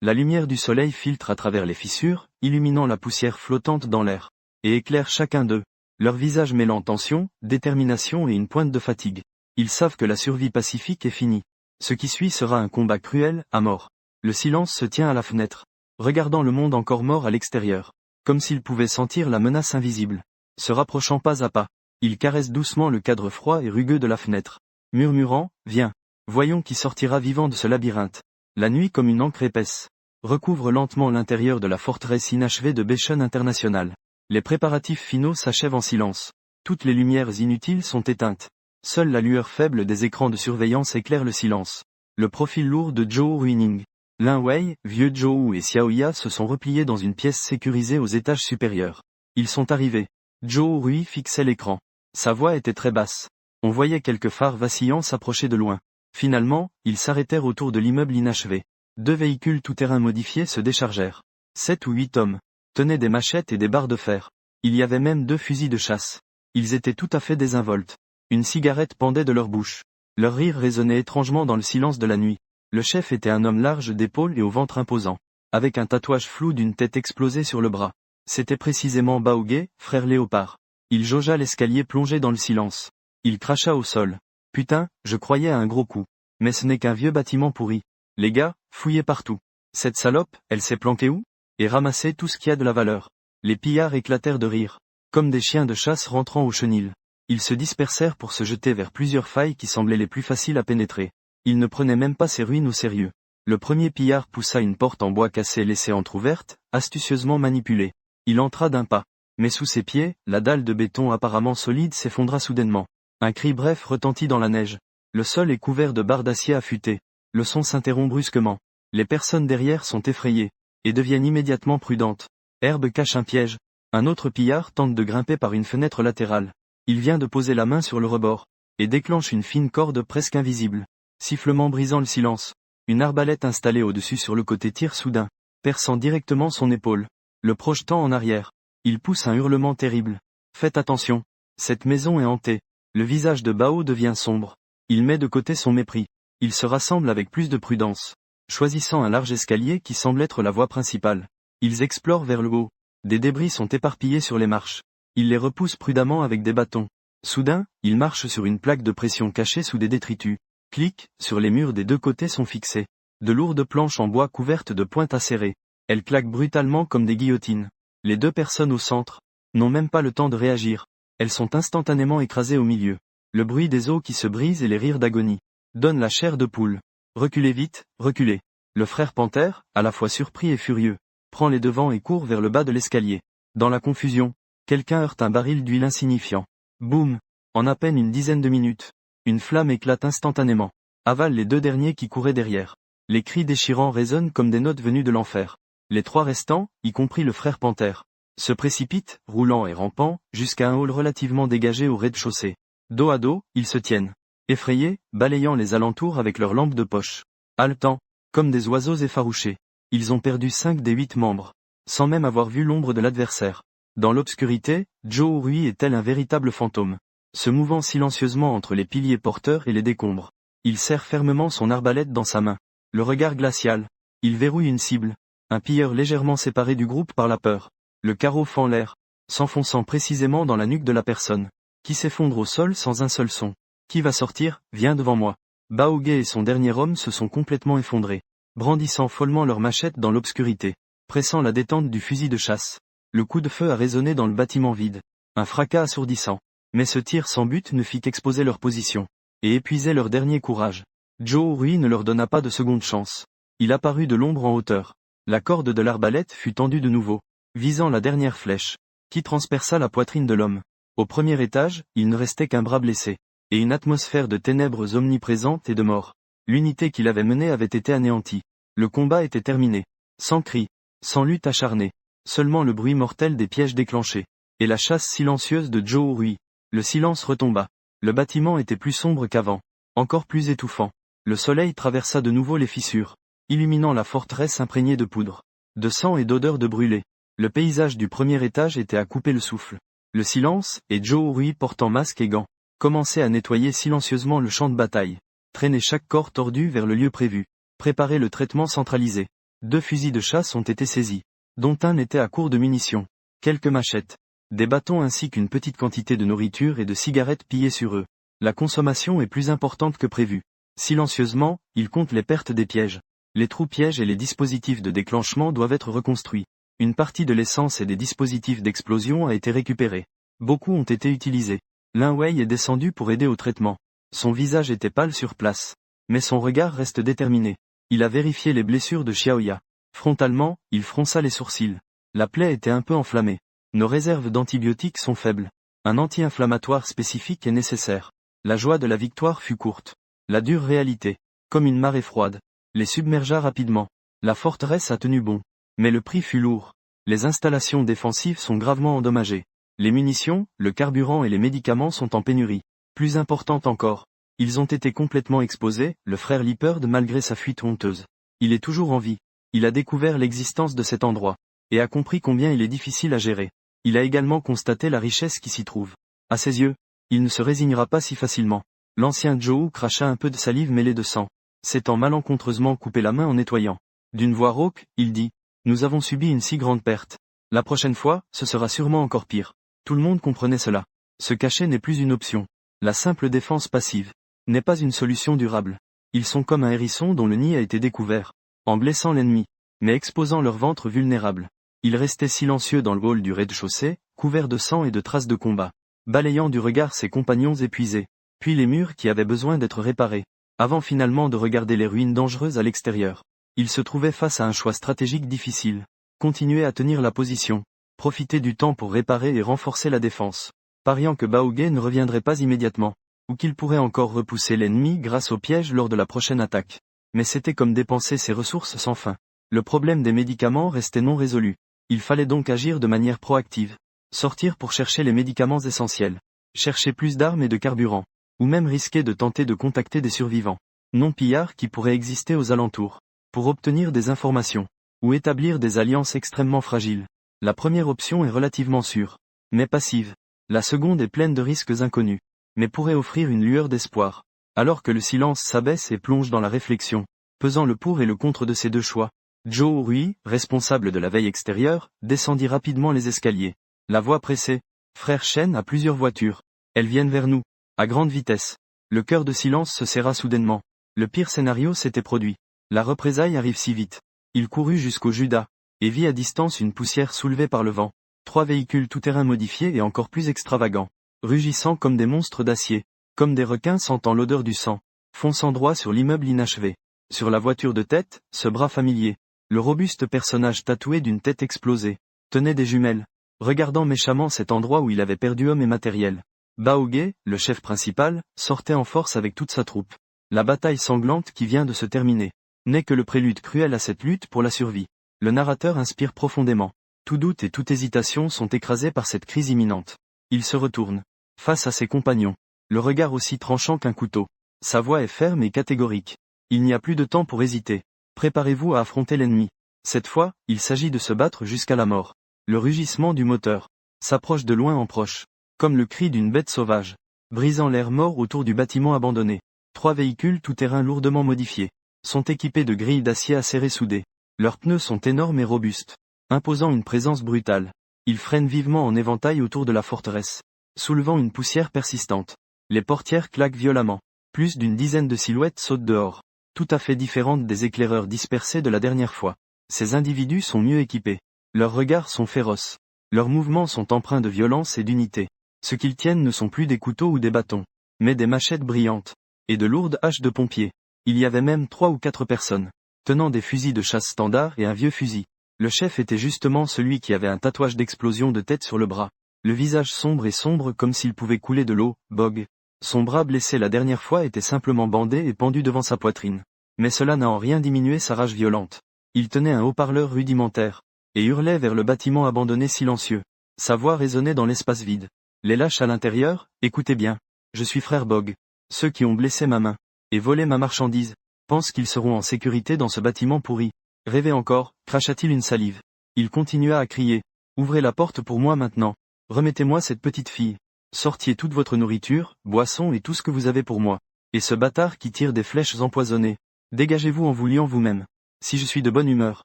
la lumière du soleil filtre à travers les fissures, illuminant la poussière flottante dans l'air, et éclaire chacun d'eux. Leur visage mêlant tension, détermination et une pointe de fatigue. Ils savent que la survie pacifique est finie. Ce qui suit sera un combat cruel, à mort. Le silence se tient à la fenêtre, regardant le monde encore mort à l'extérieur, comme s'il pouvait sentir la menace invisible. Se rapprochant pas à pas, il caresse doucement le cadre froid et rugueux de la fenêtre, murmurant, « Viens, voyons qui sortira vivant de ce labyrinthe. » La nuit comme une encre épaisse recouvre lentement l'intérieur de la forteresse inachevée de Beishan International. Les préparatifs finaux s'achèvent en silence. Toutes les lumières inutiles sont éteintes. Seule la lueur faible des écrans de surveillance éclaire le silence. Le profil lourd de Zhou Ruining. Lin Wei, vieux Zhou et Xiaoya se sont repliés dans une pièce sécurisée aux étages supérieurs. Ils sont arrivés. Zhou Rui fixait l'écran. Sa voix était très basse. On voyait quelques phares vacillants s'approcher de loin. Finalement, ils s'arrêtèrent autour de l'immeuble inachevé. 2 véhicules tout-terrain modifiés se déchargèrent. 7 ou 8 hommes tenaient des machettes et des barres de fer. Il y avait même 2 fusils de chasse. Ils étaient tout à fait désinvoltes. Une cigarette pendait de leur bouche. Leur rire résonnait étrangement dans le silence de la nuit. Le chef était un homme large d'épaules et au ventre imposant, avec un tatouage flou d'une tête explosée sur le bras. C'était précisément Baoge, frère Léopard. Il jaugea l'escalier plongé dans le silence. Il cracha au sol. Putain, je croyais à un gros coup. Mais ce n'est qu'un vieux bâtiment pourri. Les gars, fouillez partout. Cette salope, elle s'est planquée où? Et ramassez tout ce qui a de la valeur. Les pillards éclatèrent de rire. Comme des chiens de chasse rentrant au chenil. Ils se dispersèrent pour se jeter vers plusieurs failles qui semblaient les plus faciles à pénétrer. Ils ne prenaient même pas ces ruines au sérieux. Le premier pillard poussa une porte en bois cassé laissée entr'ouverte, astucieusement manipulée. Il entra d'un pas. Mais sous ses pieds, la dalle de béton apparemment solide s'effondra soudainement. Un cri bref retentit dans la neige. Le sol est couvert de barres d'acier affûtées. Le son s'interrompt brusquement. Les personnes derrière sont effrayées, et deviennent immédiatement prudentes. Herbe cache un piège. Un autre pillard tente de grimper par une fenêtre latérale. Il vient de poser la main sur le rebord, et déclenche une fine corde presque invisible. Sifflement brisant le silence. Une arbalète installée au-dessus sur le côté tire soudain, perçant directement son épaule, le projetant en arrière. Il pousse un hurlement terrible. Faites attention. Cette maison est hantée. Le visage de Bao devient sombre. Il met de côté son mépris. Il se rassemble avec plus de prudence. Choisissant un large escalier qui semble être la voie principale. Ils explorent vers le haut. Des débris sont éparpillés sur les marches. Ils les repoussent prudemment avec des bâtons. Soudain, ils marchent sur une plaque de pression cachée sous des détritus. Clic, sur les murs des deux côtés sont fixées. De lourdes planches en bois couvertes de pointes acérées. Elles claquent brutalement comme des guillotines. Les deux personnes au centre n'ont même pas le temps de réagir. Elles sont instantanément écrasées au milieu. Le bruit des os qui se brisent et les rires d'agonie donnent la chair de poule. Reculez vite, reculez. Le frère Panthère, à la fois surpris et furieux, prend les devants et court vers le bas de l'escalier. Dans la confusion, quelqu'un heurte un baril d'huile insignifiant. Boum! En à peine une dizaine de minutes, une flamme éclate instantanément. Avale les deux derniers qui couraient derrière. Les cris déchirants résonnent comme des notes venues de l'enfer. Les trois restants, y compris le frère Panthère, se précipitent, roulant et rampant, jusqu'à un hall relativement dégagé au rez-de-chaussée. Dos à dos, ils se tiennent. Effrayés, balayant les alentours avec leurs lampes de poche. Haletants, comme des oiseaux effarouchés. Ils ont perdu 5 des 8 membres, sans même avoir vu l'ombre de l'adversaire. Dans l'obscurité, Joe Rui est tel un véritable fantôme, se mouvant silencieusement entre les piliers porteurs et les décombres. Il serre fermement son arbalète dans sa main. Le regard glacial. Il verrouille une cible. Un pilleur légèrement séparé du groupe par la peur. Le carreau fend l'air, s'enfonçant précisément dans la nuque de la personne, qui s'effondre au sol sans un seul son. Qui va sortir? Viens devant moi. Baogué et son dernier homme se sont complètement effondrés, brandissant follement leurs machettes dans l'obscurité, pressant la détente du fusil de chasse. Le coup de feu a résonné dans le bâtiment vide. Un fracas assourdissant. Mais ce tir sans but ne fit qu'exposer leur position, et épuiser leur dernier courage. Joe Rui ne leur donna pas de seconde chance. Il apparut de l'ombre en hauteur. La corde de l'arbalète fut tendue de nouveau, visant la dernière flèche, qui transperça la poitrine de l'homme. Au premier étage, il ne restait qu'un bras blessé, et une atmosphère de ténèbres omniprésentes et de mort. L'unité qu'il avait menée avait été anéantie. Le combat était terminé. Sans cris, sans lutte acharnée, seulement le bruit mortel des pièges déclenchés, et la chasse silencieuse de Joe Rui. Le silence retomba. Le bâtiment était plus sombre qu'avant, encore plus étouffant. Le soleil traversa de nouveau les fissures, illuminant la forteresse imprégnée de poudre, de sang et d'odeur de brûlé. Le paysage du premier étage était à couper le souffle. Le silence, et Joe Rui portant masque et gants, commençait à nettoyer silencieusement le champ de bataille, traîner chaque corps tordu vers le lieu prévu, préparer le traitement centralisé. 2 fusils de chasse ont été saisis, dont un était à court de munitions, quelques machettes, des bâtons ainsi qu'une petite quantité de nourriture et de cigarettes pillées sur eux. La consommation est plus importante que prévu. Silencieusement, ils comptent les pertes des pièges. Les trous pièges et les dispositifs de déclenchement doivent être reconstruits. Une partie de l'essence et des dispositifs d'explosion a été récupérée. Beaucoup ont été utilisés. Lin Wei est descendu pour aider au traitement. Son visage était pâle sur place, mais son regard reste déterminé. Il a vérifié les blessures de Xiaoya. Frontalement, il fronça les sourcils. La plaie était un peu enflammée. Nos réserves d'antibiotiques sont faibles. Un anti-inflammatoire spécifique est nécessaire. La joie de la victoire fut courte. La dure réalité, comme une marée froide, les submergea rapidement. La forteresse a tenu bon. Mais le prix fut lourd. Les installations défensives sont gravement endommagées. Les munitions, le carburant et les médicaments sont en pénurie. Plus importante encore, ils ont été complètement exposés, le frère Lippard malgré sa fuite honteuse. Il est toujours en vie. Il a découvert l'existence de cet endroit, et a compris combien il est difficile à gérer. Il a également constaté la richesse qui s'y trouve. À ses yeux, il ne se résignera pas si facilement. L'ancien Joe cracha un peu de salive mêlée de sang, s'étant malencontreusement coupé la main en nettoyant. D'une voix rauque, il dit: « Nous avons subi une si grande perte. La prochaine fois, ce sera sûrement encore pire. » Tout le monde comprenait cela. Se cacher n'est plus une option. La simple défense passive n'est pas une solution durable. Ils sont comme un hérisson dont le nid a été découvert, en blessant l'ennemi, mais exposant leur ventre vulnérable. Ils restaient silencieux dans le hall du rez-de-chaussée, couverts de sang et de traces de combat, balayant du regard ses compagnons épuisés, puis les murs qui avaient besoin d'être réparés, avant finalement de regarder les ruines dangereuses à l'extérieur. Ils se trouvaient face à un choix stratégique difficile. Continuer à tenir la position, profiter du temps pour réparer et renforcer la défense, pariant que Baogué ne reviendrait pas immédiatement, ou qu'il pourrait encore repousser l'ennemi grâce au piège lors de la prochaine attaque. Mais c'était comme dépenser ses ressources sans fin. Le problème des médicaments restait non résolu. Il fallait donc agir de manière proactive. Sortir pour chercher les médicaments essentiels. Chercher plus d'armes et de carburant. Ou même risquer de tenter de contacter des survivants, non pillards qui pourraient exister aux alentours, pour obtenir des informations, ou établir des alliances extrêmement fragiles. La première option est relativement sûre, mais passive. La seconde est pleine de risques inconnus, mais pourrait offrir une lueur d'espoir. Alors que le silence s'abaisse et plonge dans la réflexion, pesant le pour et le contre de ces deux choix, Zhou Rui, responsable de la veille extérieure, descendit rapidement les escaliers. La voix pressée. Frère Shen a plusieurs voitures. Elles viennent vers nous, à grande vitesse. Le cœur de silence se serra soudainement. Le pire scénario s'était produit. La représaille arrive si vite. Il courut jusqu'au Judas, et vit à distance une poussière soulevée par le vent. 3 véhicules tout-terrain modifiés et encore plus extravagants, rugissant comme des monstres d'acier, comme des requins sentant l'odeur du sang, fonçant droit sur l'immeuble inachevé. Sur la voiture de tête, ce bras familier, le robuste personnage tatoué d'une tête explosée, tenait des jumelles, regardant méchamment cet endroit où il avait perdu homme et matériel. Baogué, le chef principal, sortait en force avec toute sa troupe. La bataille sanglante qui vient de se terminer n'est que le prélude cruel à cette lutte pour la survie. Le narrateur inspire profondément. Tout doute et toute hésitation sont écrasés par cette crise imminente. Il se retourne, face à ses compagnons, le regard aussi tranchant qu'un couteau. Sa voix est ferme et catégorique. Il n'y a plus de temps pour hésiter. Préparez-vous à affronter l'ennemi. Cette fois, il s'agit de se battre jusqu'à la mort. Le rugissement du moteur s'approche de loin en proche, comme le cri d'une bête sauvage, brisant l'air mort autour du bâtiment abandonné. 3 véhicules tout-terrain lourdement modifiés sont équipés de grilles d'acier acérées soudées. Leurs pneus sont énormes et robustes, imposant une présence brutale. Ils freinent vivement en éventail autour de la forteresse, soulevant une poussière persistante. Les portières claquent violemment. Plus d'une dizaine de silhouettes sautent dehors, tout à fait différentes des éclaireurs dispersés de la dernière fois. Ces individus sont mieux équipés. Leurs regards sont féroces. Leurs mouvements sont empreints de violence et d'unité. Ce qu'ils tiennent ne sont plus des couteaux ou des bâtons, mais des machettes brillantes, et de lourdes haches de pompiers. Il y avait même 3 ou 4 personnes, tenant des fusils de chasse standard et un vieux fusil. Le chef était justement celui qui avait un tatouage d'explosion de tête sur le bras. Le visage sombre comme s'il pouvait couler de l'eau, Bog. Son bras blessé la dernière fois était simplement bandé et pendu devant sa poitrine. Mais cela n'a en rien diminué sa rage violente. Il tenait un haut-parleur rudimentaire, et hurlait vers le bâtiment abandonné silencieux. Sa voix résonnait dans l'espace vide. Les lâches à l'intérieur, écoutez bien. Je suis frère Bog. Ceux qui ont blessé ma main, et volé ma marchandise, pensent qu'ils seront en sécurité dans ce bâtiment pourri. Rêvez encore, cracha-t-il une salive. Il continua à crier. Ouvrez la porte pour moi maintenant. Remettez-moi cette petite fille. Sortiez toute votre nourriture, boissons et tout ce que vous avez pour moi. Et ce bâtard qui tire des flèches empoisonnées. Dégagez-vous en vous liant vous-même. Si je suis de bonne humeur,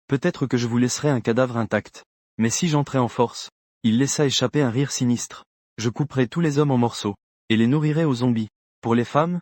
peut-être que je vous laisserai un cadavre intact. Mais si j'entrais en force, il laissa échapper un rire sinistre. Je couperai tous les hommes en morceaux, et les nourrirai aux zombies. Pour les femmes,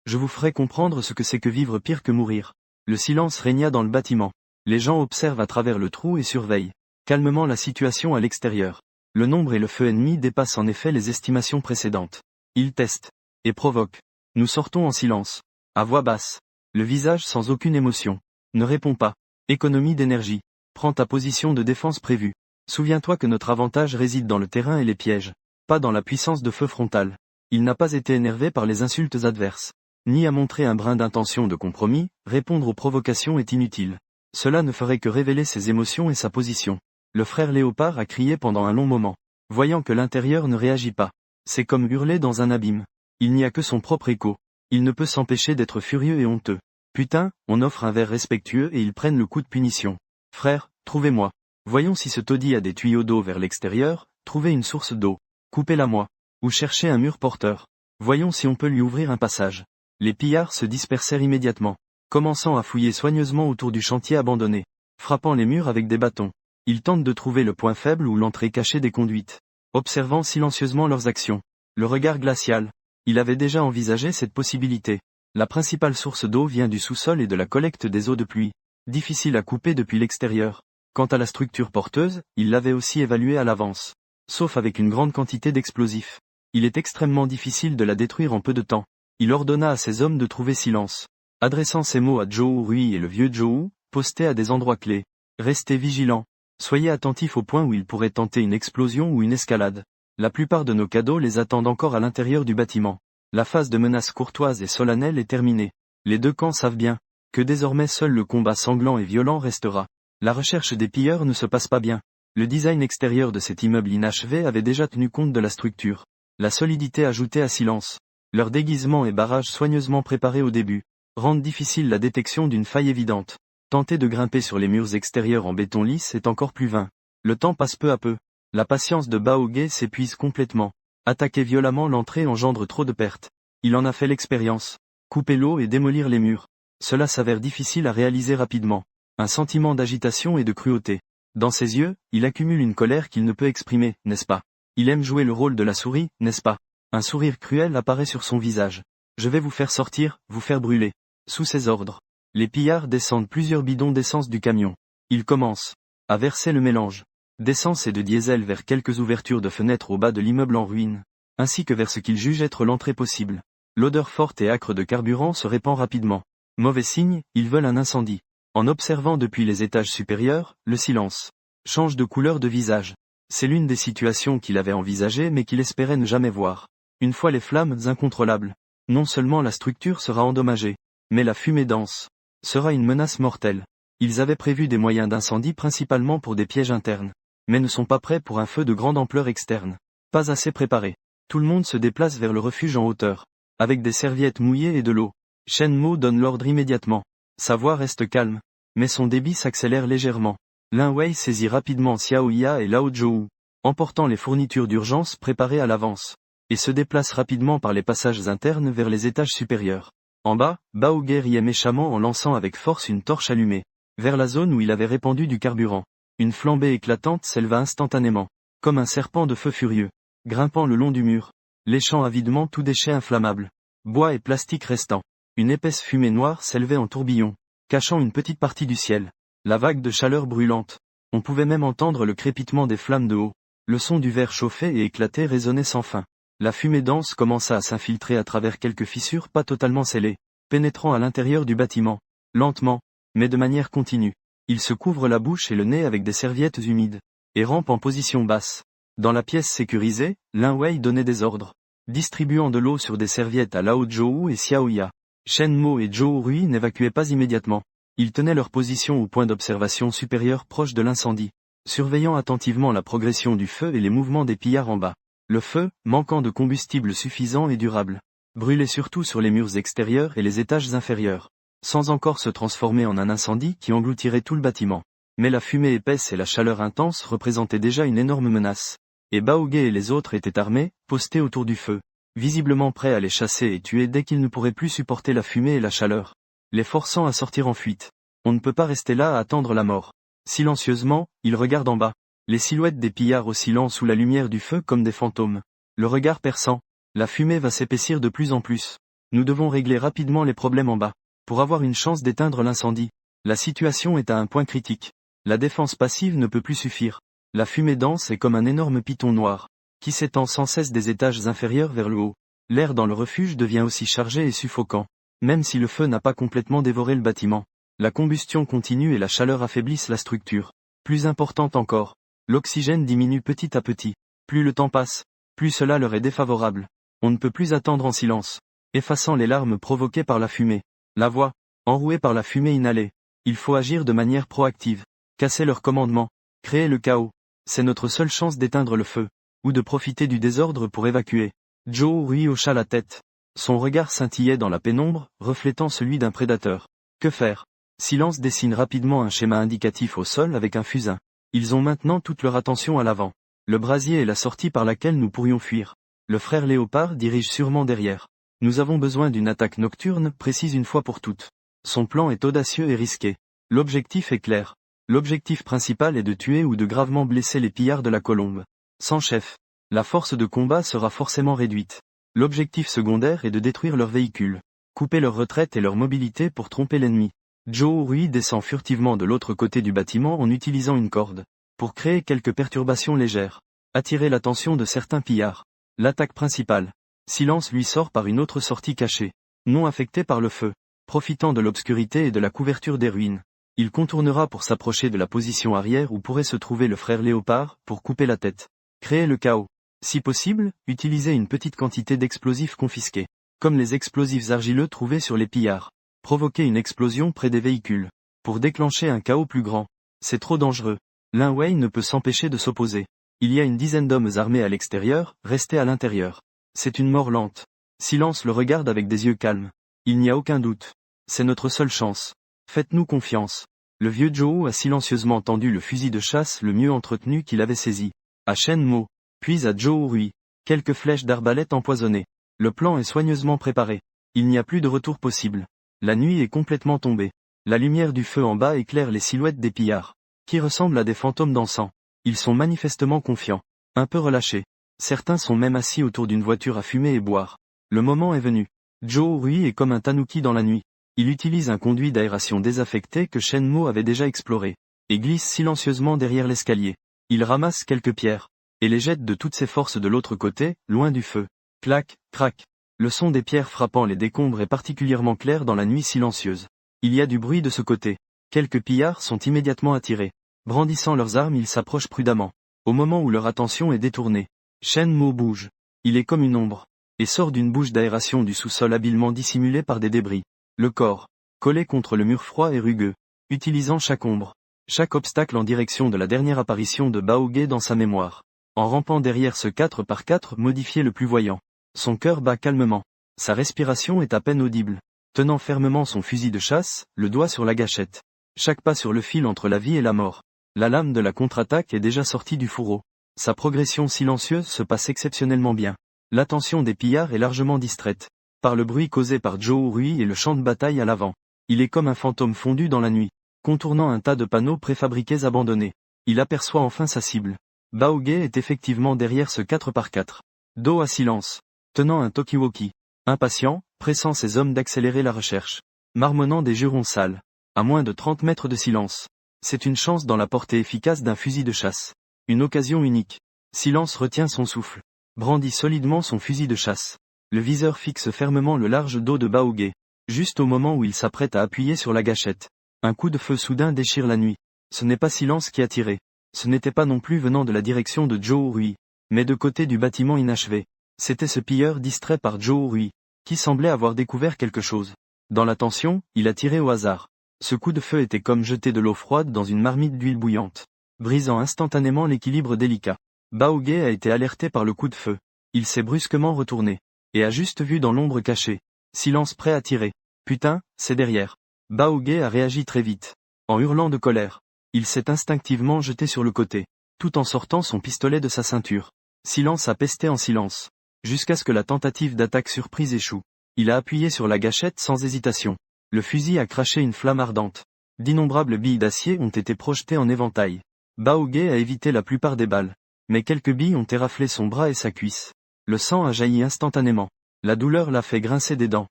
je vous ferai comprendre ce que c'est que vivre pire que mourir. Le silence régna dans le bâtiment. Les gens observent à travers le trou et surveillent calmement la situation à l'extérieur. Le nombre et le feu ennemi dépassent en effet les estimations précédentes. Ils testent et provoquent. Nous sortons en silence, à voix basse. Le visage sans aucune émotion. Ne réponds pas. Économie d'énergie. Prends ta position de défense prévue. Souviens-toi que notre avantage réside dans le terrain et les pièges, pas dans la puissance de feu frontal. Il n'a pas été énervé par les insultes adverses, ni à montrer un brin d'intention de compromis. Répondre aux provocations est inutile. Cela ne ferait que révéler ses émotions et sa position. Le frère Léopard a crié pendant un long moment, voyant que l'intérieur ne réagit pas. C'est comme hurler dans un abîme. Il n'y a que son propre écho. Il ne peut s'empêcher d'être furieux et honteux. Putain, on offre un verre respectueux et ils prennent le coup de punition. Frère, trouvez-moi. Voyons si ce taudis a des tuyaux d'eau vers l'extérieur, trouvez une source d'eau. Coupez-la moi. Ou cherchez un mur porteur. Voyons si on peut lui ouvrir un passage. Les pillards se dispersèrent immédiatement, commençant à fouiller soigneusement autour du chantier abandonné, frappant les murs avec des bâtons. Ils tentent de trouver le point faible ou l'entrée cachée des conduites, observant silencieusement leurs actions. Le regard glacial. Il avait déjà envisagé cette possibilité. La principale source d'eau vient du sous-sol et de la collecte des eaux de pluie. Difficile à couper depuis l'extérieur. Quant à la structure porteuse, il l'avait aussi évaluée à l'avance. Sauf avec une grande quantité d'explosifs. Il est extrêmement difficile de la détruire en peu de temps. Il ordonna à ses hommes de trouver silence. Adressant ces mots à Joe Rui et le vieux Joe, postés à des endroits clés. Restez vigilants. Soyez attentifs au point où il pourrait tenter une explosion ou une escalade. La plupart de nos cadeaux les attendent encore à l'intérieur du bâtiment. La phase de menace courtoise et solennelle est terminée. Les deux camps savent bien que désormais seul le combat sanglant et violent restera. La recherche des pilleurs ne se passe pas bien. Le design extérieur de cet immeuble inachevé avait déjà tenu compte de la structure. La solidité ajoutée à silence. Leur déguisement et barrage soigneusement préparés au début rendent difficile la détection d'une faille évidente. Tenter de grimper sur les murs extérieurs en béton lisse est encore plus vain. Le temps passe peu à peu. La patience de Baoge s'épuise complètement. Attaquer violemment l'entrée engendre trop de pertes. Il en a fait l'expérience. Couper l'eau et démolir les murs. Cela s'avère difficile à réaliser rapidement. Un sentiment d'agitation et de cruauté. Dans ses yeux, il accumule une colère qu'il ne peut exprimer, n'est-ce pas? Il aime jouer le rôle de la souris, n'est-ce pas? Un sourire cruel apparaît sur son visage. Je vais vous faire sortir, vous faire brûler. Sous ses ordres. Les pillards descendent plusieurs bidons d'essence du camion. Ils commencent à verser le mélange d'essence et de diesel vers quelques ouvertures de fenêtres au bas de l'immeuble en ruine, ainsi que vers ce qu'ils jugent être l'entrée possible. L'odeur forte et âcre de carburant se répand rapidement. Mauvais signe, ils veulent un incendie. En observant depuis les étages supérieurs, le silence change de couleur de visage. C'est l'une des situations qu'il avait envisagées mais qu'il espérait ne jamais voir. Une fois les flammes incontrôlables, non seulement la structure sera endommagée, mais la fumée dense sera une menace mortelle. Ils avaient prévu des moyens d'incendie principalement pour des pièges internes, mais ne sont pas prêts pour un feu de grande ampleur externe. Pas assez préparés. Tout le monde se déplace vers le refuge en hauteur, avec des serviettes mouillées et de l'eau. Shenmue donne l'ordre immédiatement. Sa voix reste calme, mais son débit s'accélère légèrement. Lin Wei saisit rapidement Xiaoya et Lao Zhou, emportant les fournitures d'urgence préparées à l'avance, et se déplace rapidement par les passages internes vers les étages supérieurs. En bas, Baoge riait méchamment en lançant avec force une torche allumée vers la zone où il avait répandu du carburant. Une flambée éclatante s'éleva instantanément, comme un serpent de feu furieux, grimpant le long du mur, léchant avidement tout déchet inflammable, bois et plastique restant. Une épaisse fumée noire s'élevait en tourbillon, cachant une petite partie du ciel. La vague de chaleur brûlante. On pouvait même entendre le crépitement des flammes de haut. Le son du verre chauffé et éclaté résonnait sans fin. La fumée dense commença à s'infiltrer à travers quelques fissures pas totalement scellées, pénétrant à l'intérieur du bâtiment, lentement, mais de manière continue. Il se couvre la bouche et le nez avec des serviettes humides, et rampe en position basse. Dans la pièce sécurisée, Lin Wei donnait des ordres, distribuant de l'eau sur des serviettes à Lao Zhou et Xiaoya. Shenmue et Joe Rui n'évacuaient pas immédiatement. Ils tenaient leur position au point d'observation supérieur proche de l'incendie, surveillant attentivement la progression du feu et les mouvements des pillards en bas. Le feu, manquant de combustible suffisant et durable, brûlait surtout sur les murs extérieurs et les étages inférieurs, sans encore se transformer en un incendie qui engloutirait tout le bâtiment. Mais la fumée épaisse et la chaleur intense représentaient déjà une énorme menace. Et Baoge et les autres étaient armés, postés autour du feu, visiblement prêts à les chasser et tuer dès qu'ils ne pourraient plus supporter la fumée et la chaleur, les forçant à sortir en fuite. On ne peut pas rester là à attendre la mort. Silencieusement, ils regardent en bas. Les silhouettes des pillards oscillant sous la lumière du feu comme des fantômes. Le regard perçant. La fumée va s'épaissir de plus en plus. Nous devons régler rapidement les problèmes en bas, pour avoir une chance d'éteindre l'incendie. La situation est à un point critique. La défense passive ne peut plus suffire. La fumée dense est comme un énorme python noir, qui s'étend sans cesse des étages inférieurs vers le haut. L'air dans le refuge devient aussi chargé et suffocant. Même si le feu n'a pas complètement dévoré le bâtiment, la combustion continue et la chaleur affaiblissent la structure. Plus importante encore, l'oxygène diminue petit à petit. Plus le temps passe, plus cela leur est défavorable. On ne peut plus attendre en silence, effaçant les larmes provoquées par la fumée. La voix, enrouée par la fumée inhalée. Il faut agir de manière proactive. Casser leur commandement, créer le chaos. C'est notre seule chance d'éteindre le feu, ou de profiter du désordre pour évacuer. Joe Rui hocha la tête. Son regard scintillait dans la pénombre, reflétant celui d'un prédateur. Que faire? Silence dessine rapidement un schéma indicatif au sol avec un fusain. Ils ont maintenant toute leur attention à l'avant. Le brasier est la sortie par laquelle nous pourrions fuir. Le frère Léopard dirige sûrement derrière. Nous avons besoin d'une attaque nocturne précise une fois pour toutes. Son plan est audacieux et risqué. L'objectif est clair. L'objectif principal est de tuer ou de gravement blesser les pillards de la colombe. Sans chef, la force de combat sera forcément réduite. L'objectif secondaire est de détruire leur véhicule. couper leur retraite et leur mobilité pour tromper l'ennemi. Joe Rui descend furtivement de l'autre côté du bâtiment en utilisant une corde, pour créer quelques perturbations légères, attirer l'attention de certains pillards. L'attaque principale. Silence lui sort par une autre sortie cachée, non affectée par le feu, profitant de l'obscurité et de la couverture des ruines. Il contournera pour s'approcher de la position arrière où pourrait se trouver le frère Léopard, pour couper la tête. Créer le chaos. Si possible, utiliser une petite quantité d'explosifs confisqués, comme les explosifs argileux trouvés sur les pillards. Provoquer une explosion près des véhicules, pour déclencher un chaos plus grand. C'est trop dangereux. Lin Wei ne peut s'empêcher de s'opposer. Il y a une dizaine d'hommes armés à l'extérieur, restés à l'intérieur. C'est une mort lente. Silence le regarde avec des yeux calmes. Il n'y a aucun doute. C'est notre seule chance. Faites-nous confiance. Le vieux Zhou a silencieusement tendu le fusil de chasse le mieux entretenu qu'il avait saisi. À Shen Mo, puis à Zhou Rui. Quelques flèches d'arbalète empoisonnées. Le plan est soigneusement préparé. Il n'y a plus de retour possible. La nuit est complètement tombée. La lumière du feu en bas éclaire les silhouettes des pillards, qui ressemblent à des fantômes dansant. Ils sont manifestement confiants, un peu relâchés. Certains sont même assis autour d'une voiture à fumer et boire. Le moment est venu. Zhou Rui est comme un tanuki dans la nuit. Il utilise un conduit d'aération désaffecté que Shen Mo avait déjà exploré, et glisse silencieusement derrière l'escalier. Il ramasse quelques pierres, et les jette de toutes ses forces de l'autre côté, loin du feu. Clac, crac. Le son des pierres frappant les décombres est particulièrement clair dans la nuit silencieuse. Il y a du bruit de ce côté. Quelques pillards sont immédiatement attirés. Brandissant leurs armes, ils s'approchent prudemment. Au moment où leur attention est détournée, Shen Mo bouge. Il est comme une ombre, et sort d'une bouche d'aération du sous-sol habilement dissimulée par des débris. Le corps, collé contre le mur froid et rugueux, utilisant chaque ombre, chaque obstacle en direction de la dernière apparition de Baoge dans sa mémoire. En rampant derrière ce 4x4 modifié le plus voyant. Son cœur bat calmement. Sa respiration est à peine audible. Tenant fermement son fusil de chasse, le doigt sur la gâchette. Chaque pas sur le fil entre la vie et la mort. La lame de la contre-attaque est déjà sortie du fourreau. Sa progression silencieuse se passe exceptionnellement bien. L'attention des pillards est largement distraite, par le bruit causé par Zhou Rui et le champ de bataille à l'avant. Il est comme un fantôme fondu dans la nuit, contournant un tas de panneaux préfabriqués abandonnés. Il aperçoit enfin sa cible. Baoge est effectivement derrière ce 4x4. Dos à silence, tenant un talkie-walkie. Impatient, pressant ses hommes d'accélérer la recherche. Marmonnant des jurons sales. À moins de 30 mètres de silence. C'est une chance dans la portée efficace d'un fusil de chasse. Une occasion unique. Silence retient son souffle. Brandit solidement son fusil de chasse. Le viseur fixe fermement le large dos de Baoge. Juste au moment où il s'apprête à appuyer sur la gâchette. Un coup de feu soudain déchire la nuit. Ce n'est pas Silence qui a tiré. Ce n'était pas non plus venant de la direction de Zhou Rui, mais de côté du bâtiment inachevé. C'était ce pilleur distrait par Zhou Rui, qui semblait avoir découvert quelque chose. Dans la tension, il a tiré au hasard. Ce coup de feu était comme jeter de l'eau froide dans une marmite d'huile bouillante, brisant instantanément l'équilibre délicat. Baoge a été alerté par le coup de feu. Il s'est brusquement retourné, et a juste vu dans l'ombre cachée. Silence prêt à tirer. Putain, c'est derrière. Baoge a réagi très vite, en hurlant de colère. Il s'est instinctivement jeté sur le côté, tout en sortant son pistolet de sa ceinture. Silence a pesté en silence, jusqu'à ce que la tentative d'attaque surprise échoue. Il a appuyé sur la gâchette sans hésitation. Le fusil a craché une flamme ardente. D'innombrables billes d'acier ont été projetées en éventail. Baoge a évité la plupart des balles, mais quelques billes ont éraflé son bras et sa cuisse. Le sang a jailli instantanément. La douleur l'a fait grincer des dents.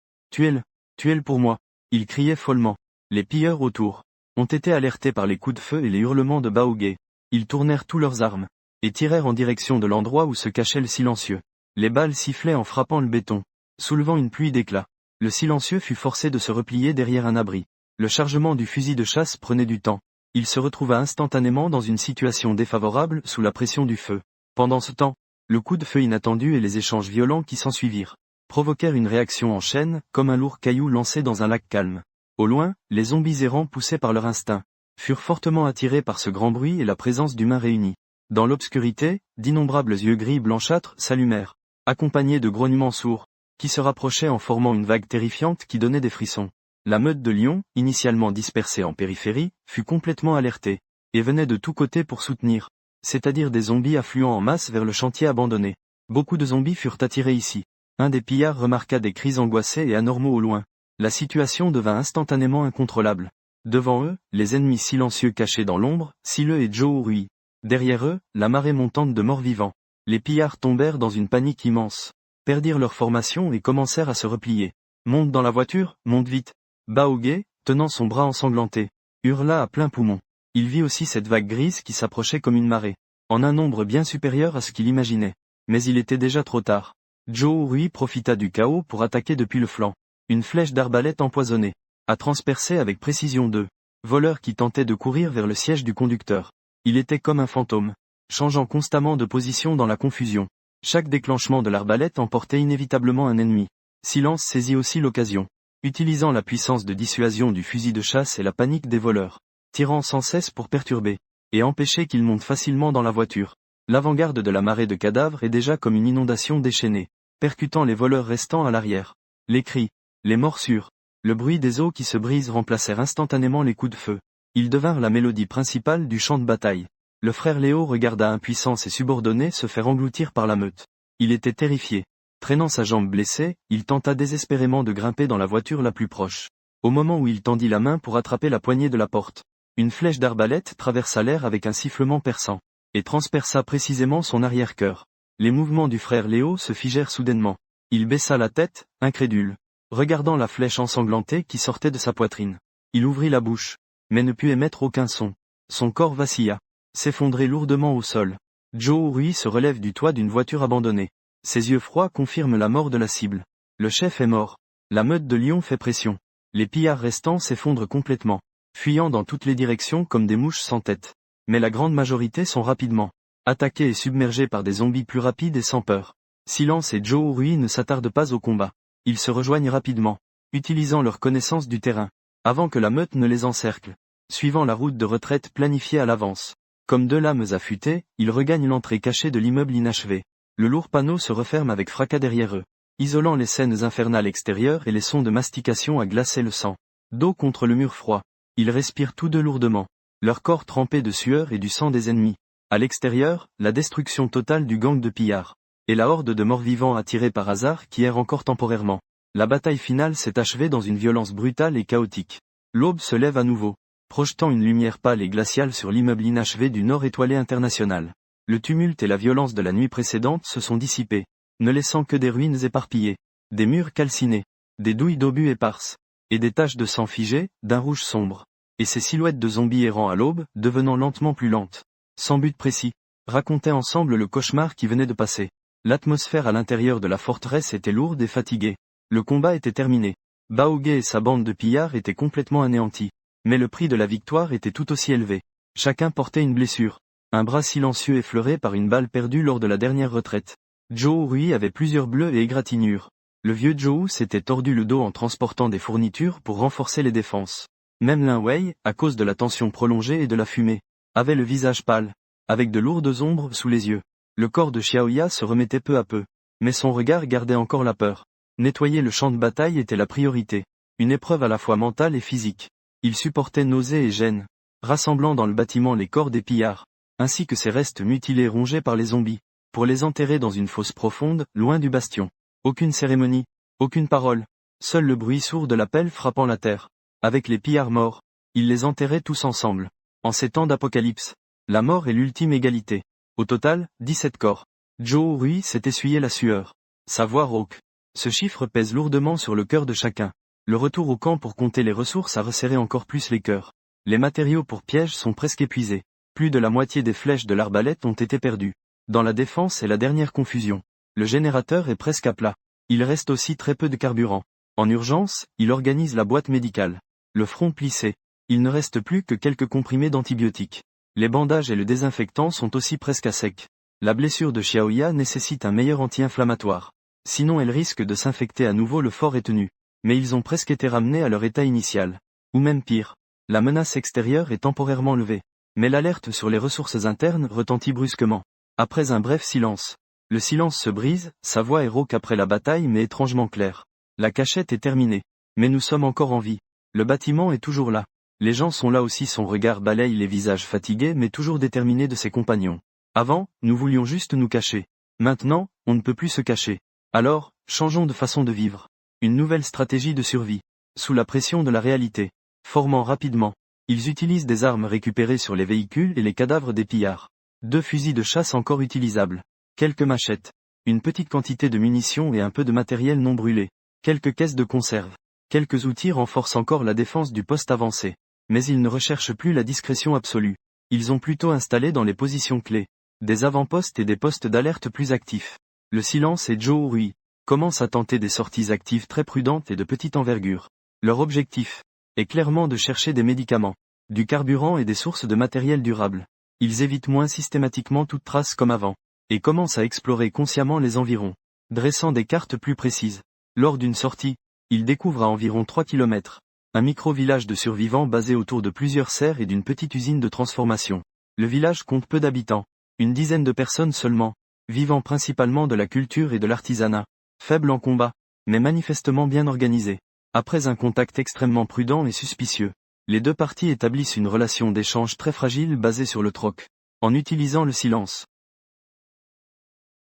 Tuez-le pour moi. Il criait follement. Les pilleurs autour ont été alertés par les coups de feu et les hurlements de Baoge. Ils tournèrent tous leurs armes, et tirèrent en direction de l'endroit où se cachait le silencieux. Les balles sifflaient en frappant le béton, soulevant une pluie d'éclats. Le silencieux fut forcé de se replier derrière un abri. Le chargement du fusil de chasse prenait du temps. Il se retrouva instantanément dans une situation défavorable sous la pression du feu. Pendant ce temps, le coup de feu inattendu et les échanges violents qui s'ensuivirent provoquèrent une réaction en chaîne, comme un lourd caillou lancé dans un lac calme. Au loin, les zombies errants poussés par leur instinct furent fortement attirés par ce grand bruit et la présence d'humains réunis. Dans l'obscurité, d'innombrables yeux gris blanchâtres s'allumèrent, accompagnés de grognements sourds, qui se rapprochaient en formant une vague terrifiante qui donnait des frissons. La meute de lions, initialement dispersée en périphérie, fut complètement alertée, et venait de tous côtés pour soutenir, c'est-à-dire des zombies affluant en masse vers le chantier abandonné. Beaucoup de zombies furent attirés ici. Un des pillards remarqua des cris angoissés et anormaux au loin. La situation devint instantanément incontrôlable. Devant eux, les ennemis silencieux cachés dans l'ombre, Sile et Zhou Rui. Derrière eux, la marée montante de morts-vivants. Les pillards tombèrent dans une panique immense, perdirent leur formation et commencèrent à se replier. Monte dans la voiture, monte vite. Baogué, tenant son bras ensanglanté, hurla à plein poumon. Il vit aussi cette vague grise qui s'approchait comme une marée, en un nombre bien supérieur à ce qu'il imaginait. Mais il était déjà trop tard. Zhou Rui profita du chaos pour attaquer depuis le flanc. Une flèche d'arbalète empoisonnée a transpercé avec précision deux voleurs qui tentaient de courir vers le siège du conducteur. Il était comme un fantôme, changeant constamment de position dans la confusion. Chaque déclenchement de l'arbalète emportait inévitablement un ennemi. Silence saisit aussi l'occasion, utilisant la puissance de dissuasion du fusil de chasse et la panique des voleurs, tirant sans cesse pour perturber et empêcher qu'ils montent facilement dans la voiture. L'avant-garde de la marée de cadavres est déjà comme une inondation déchaînée, percutant les voleurs restants à l'arrière. Les cris, les morsures, le bruit des os qui se brisent remplacèrent instantanément les coups de feu. Ils devinrent la mélodie principale du champ de bataille. Le frère Léo regarda impuissant ses subordonnés se faire engloutir par la meute. Il était terrifié. Traînant sa jambe blessée, il tenta désespérément de grimper dans la voiture la plus proche. Au moment où il tendit la main pour attraper la poignée de la porte, une flèche d'arbalète traversa l'air avec un sifflement perçant, et transperça précisément son arrière-cœur. Les mouvements du frère Léo se figèrent soudainement. Il baissa la tête, incrédule, regardant la flèche ensanglantée qui sortait de sa poitrine. Il ouvrit la bouche, mais ne put émettre aucun son. Son corps vacilla, s'effondrait lourdement au sol. Zhou Rui se relève du toit d'une voiture abandonnée. Ses yeux froids confirment la mort de la cible. Le chef est mort. La meute de Lyon fait pression. Les pillards restants s'effondrent complètement, fuyant dans toutes les directions comme des mouches sans tête. Mais la grande majorité sont rapidement attaqués et submergés par des zombies plus rapides et sans peur. Silence et Zhou Rui ne s'attardent pas au combat. Ils se rejoignent rapidement, utilisant leur connaissance du terrain, avant que la meute ne les encercle, suivant la route de retraite planifiée à l'avance. Comme deux lames affûtées, ils regagnent l'entrée cachée de l'immeuble inachevé. Le lourd panneau se referme avec fracas derrière eux, isolant les scènes infernales extérieures et les sons de mastication à glacer le sang. Dos contre le mur froid, ils respirent tous deux lourdement, leur corps trempé de sueur et du sang des ennemis. À l'extérieur, la destruction totale du gang de pillards, et la horde de morts-vivants attirés par hasard qui errent encore temporairement. La bataille finale s'est achevée dans une violence brutale et chaotique. L'aube se lève à nouveau, projetant une lumière pâle et glaciale sur l'immeuble inachevé du Nord étoilé international. Le tumulte et la violence de la nuit précédente se sont dissipés, ne laissant que des ruines éparpillées, des murs calcinés, des douilles d'obus éparses, et des taches de sang figées, d'un rouge sombre, et ces silhouettes de zombies errant à l'aube, devenant lentement plus lentes, sans but précis, racontaient ensemble le cauchemar qui venait de passer. L'atmosphère à l'intérieur de la forteresse était lourde et fatiguée. Le combat était terminé. Baogué et sa bande de pillards étaient complètement anéantis. Mais le prix de la victoire était tout aussi élevé. Chacun portait une blessure. Un bras silencieux effleuré par une balle perdue lors de la dernière retraite. Zhou Rui avait plusieurs bleus et égratignures. Le vieux Zhou s'était tordu le dos en transportant des fournitures pour renforcer les défenses. Même Lin Wei, à cause de la tension prolongée et de la fumée, avait le visage pâle, avec de lourdes ombres sous les yeux. Le corps de Xiaoya se remettait peu à peu, mais son regard gardait encore la peur. Nettoyer le champ de bataille était la priorité, une épreuve à la fois mentale et physique. Il supportait nausées et gêne, rassemblant dans le bâtiment les corps des pillards, ainsi que ces restes mutilés rongés par les zombies, pour les enterrer dans une fosse profonde, loin du bastion. Aucune cérémonie, aucune parole, seul le bruit sourd de la pelle frappant la terre. Avec les pillards morts, il les enterrait tous ensemble. En ces temps d'apocalypse, la mort est l'ultime égalité. Au total, 17 corps. Zhou Rui s'est essuyé la sueur. Sa voix rauque. Ce chiffre pèse lourdement sur le cœur de chacun. Le retour au camp pour compter les ressources a resserré encore plus les cœurs. Les matériaux pour pièges sont presque épuisés. Plus de la moitié des flèches de l'arbalète ont été perdues. Dans la défense et la dernière confusion, le générateur est presque à plat. Il reste aussi très peu de carburant. En urgence, il organise la boîte médicale. Le front plissé. Il ne reste plus que quelques comprimés d'antibiotiques. Les bandages et le désinfectant sont aussi presque à sec. La blessure de Xiaoya nécessite un meilleur anti-inflammatoire. Sinon elle risque de s'infecter à nouveau. Le fort est tenu. Mais ils ont presque été ramenés à leur état initial. Ou même pire. La menace extérieure est temporairement levée. Mais l'alerte sur les ressources internes retentit brusquement. Après un bref silence. Le silence se brise, sa voix est rauque après la bataille mais étrangement claire. La cachette est terminée. Mais nous sommes encore en vie. Le bâtiment est toujours là. Les gens sont là aussi. Son regard balaye les visages fatigués mais toujours déterminés de ses compagnons. Avant, nous voulions juste nous cacher. Maintenant, on ne peut plus se cacher. Alors, changeons de façon de vivre. Une nouvelle stratégie de survie. Sous la pression de la réalité. Formant rapidement. Ils utilisent des armes récupérées sur les véhicules et les cadavres des pillards. 2 fusils de chasse encore utilisables. Quelques machettes. Une petite quantité de munitions et un peu de matériel non brûlé. Quelques caisses de conserve. Quelques outils renforcent encore la défense du poste avancé. Mais ils ne recherchent plus la discrétion absolue. Ils ont plutôt installé dans les positions clés des avant-postes et des postes d'alerte plus actifs. Le silence et Joe Rui commencent à tenter des sorties actives très prudentes et de petite envergure. Leur objectif est clairement de chercher des médicaments, du carburant et des sources de matériel durable. Ils évitent moins systématiquement toute trace comme avant, et commencent à explorer consciemment les environs, dressant des cartes plus précises. Lors d'une sortie, ils découvrent à environ 3 km, un micro-village de survivants basé autour de plusieurs serres et d'une petite usine de transformation. Le village compte peu d'habitants, une dizaine de personnes seulement, vivant principalement de la culture et de l'artisanat, faible en combat, mais manifestement bien organisé. Après un contact extrêmement prudent et suspicieux, les deux parties établissent une relation d'échange très fragile basée sur le troc, en utilisant le silence.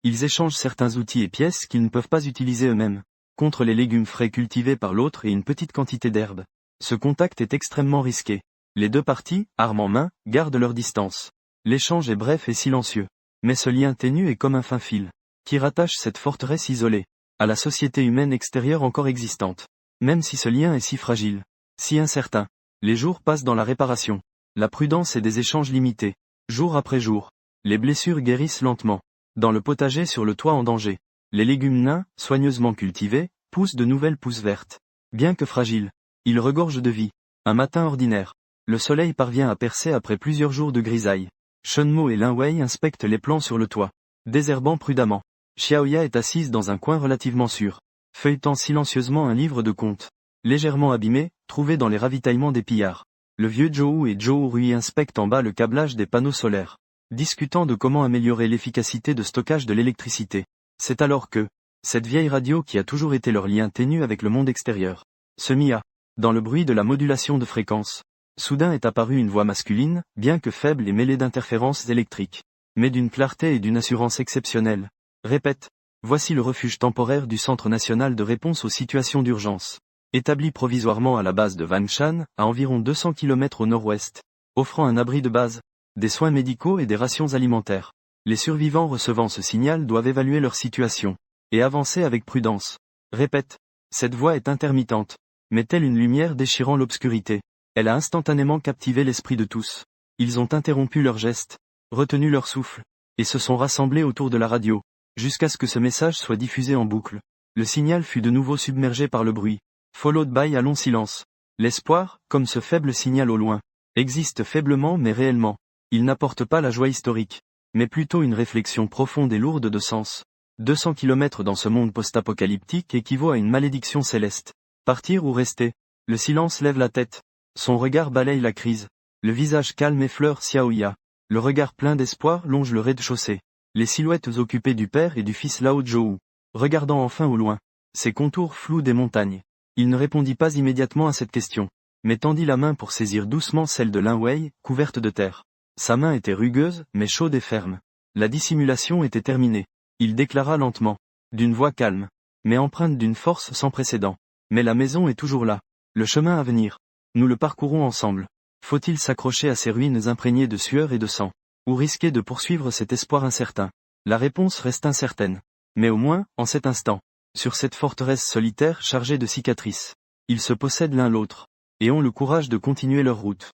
Ils échangent certains outils et pièces qu'ils ne peuvent pas utiliser eux-mêmes, contre les légumes frais cultivés par l'autre et une petite quantité d'herbe. Ce contact est extrêmement risqué. Les deux parties, armes en main, gardent leur distance. L'échange est bref et silencieux. Mais ce lien ténu est comme un fin fil, qui rattache cette forteresse isolée à la société humaine extérieure encore existante. Même si ce lien est si fragile, si incertain, les jours passent dans la réparation, la prudence et des échanges limités. Jour après jour, les blessures guérissent lentement. Dans le potager sur le toit en danger, les légumes nains, soigneusement cultivés, poussent de nouvelles pousses vertes. Bien que fragiles, ils regorgent de vie. Un matin ordinaire, le soleil parvient à percer après plusieurs jours de grisaille. Shenmo et Lin Wei inspectent les plants sur le toit, désherbant prudemment. Xiaoya est assise dans un coin relativement sûr, feuilletant silencieusement un livre de contes, légèrement abîmé, trouvé dans les ravitaillements des pillards. Le vieux Zhou et Zhou Rui inspectent en bas le câblage des panneaux solaires, discutant de comment améliorer l'efficacité de stockage de l'électricité. C'est alors que, cette vieille radio qui a toujours été leur lien ténu avec le monde extérieur, se mit à, dans le bruit de la modulation de fréquence. Soudain est apparue une voix masculine, bien que faible et mêlée d'interférences électriques, mais d'une clarté et d'une assurance exceptionnelles. Répète, voici le refuge temporaire du Centre national de réponse aux situations d'urgence, établi provisoirement à la base de Wangshan, à environ 200 km au nord-ouest, offrant un abri de base, des soins médicaux et des rations alimentaires. Les survivants recevant ce signal doivent évaluer leur situation, et avancer avec prudence. Répète, cette voix est intermittente, mais telle une lumière déchirant l'obscurité. Elle a instantanément captivé l'esprit de tous. Ils ont interrompu leurs gestes, retenu leur souffle, et se sont rassemblés autour de la radio, jusqu'à ce que ce message soit diffusé en boucle. Le signal fut de nouveau submergé par le bruit, followed by un long silence. L'espoir, comme ce faible signal au loin, existe faiblement mais réellement. Il n'apporte pas la joie historique, mais plutôt une réflexion profonde et lourde de sens. 200 km dans ce monde post-apocalyptique équivaut à une malédiction céleste. Partir ou rester? Le silence lève la tête. Son regard balaye la crise. Le visage calme effleure Xiaoya. Le regard plein d'espoir longe le rez-de-chaussée. Les silhouettes occupées du père et du fils Lao Zhou, regardant enfin au loin, ses contours flous des montagnes. Il ne répondit pas immédiatement à cette question, mais tendit la main pour saisir doucement celle de Lin Wei, couverte de terre. Sa main était rugueuse, mais chaude et ferme. La dissimulation était terminée. Il déclara lentement, d'une voix calme, mais empreinte d'une force sans précédent. Mais la maison est toujours là. Le chemin à venir. Nous le parcourons ensemble. Faut-il s'accrocher à ces ruines imprégnées de sueur et de sang, ou risquer de poursuivre cet espoir incertain? La réponse reste incertaine. Mais au moins, en cet instant, sur cette forteresse solitaire chargée de cicatrices, ils se possèdent l'un l'autre, et ont le courage de continuer leur route.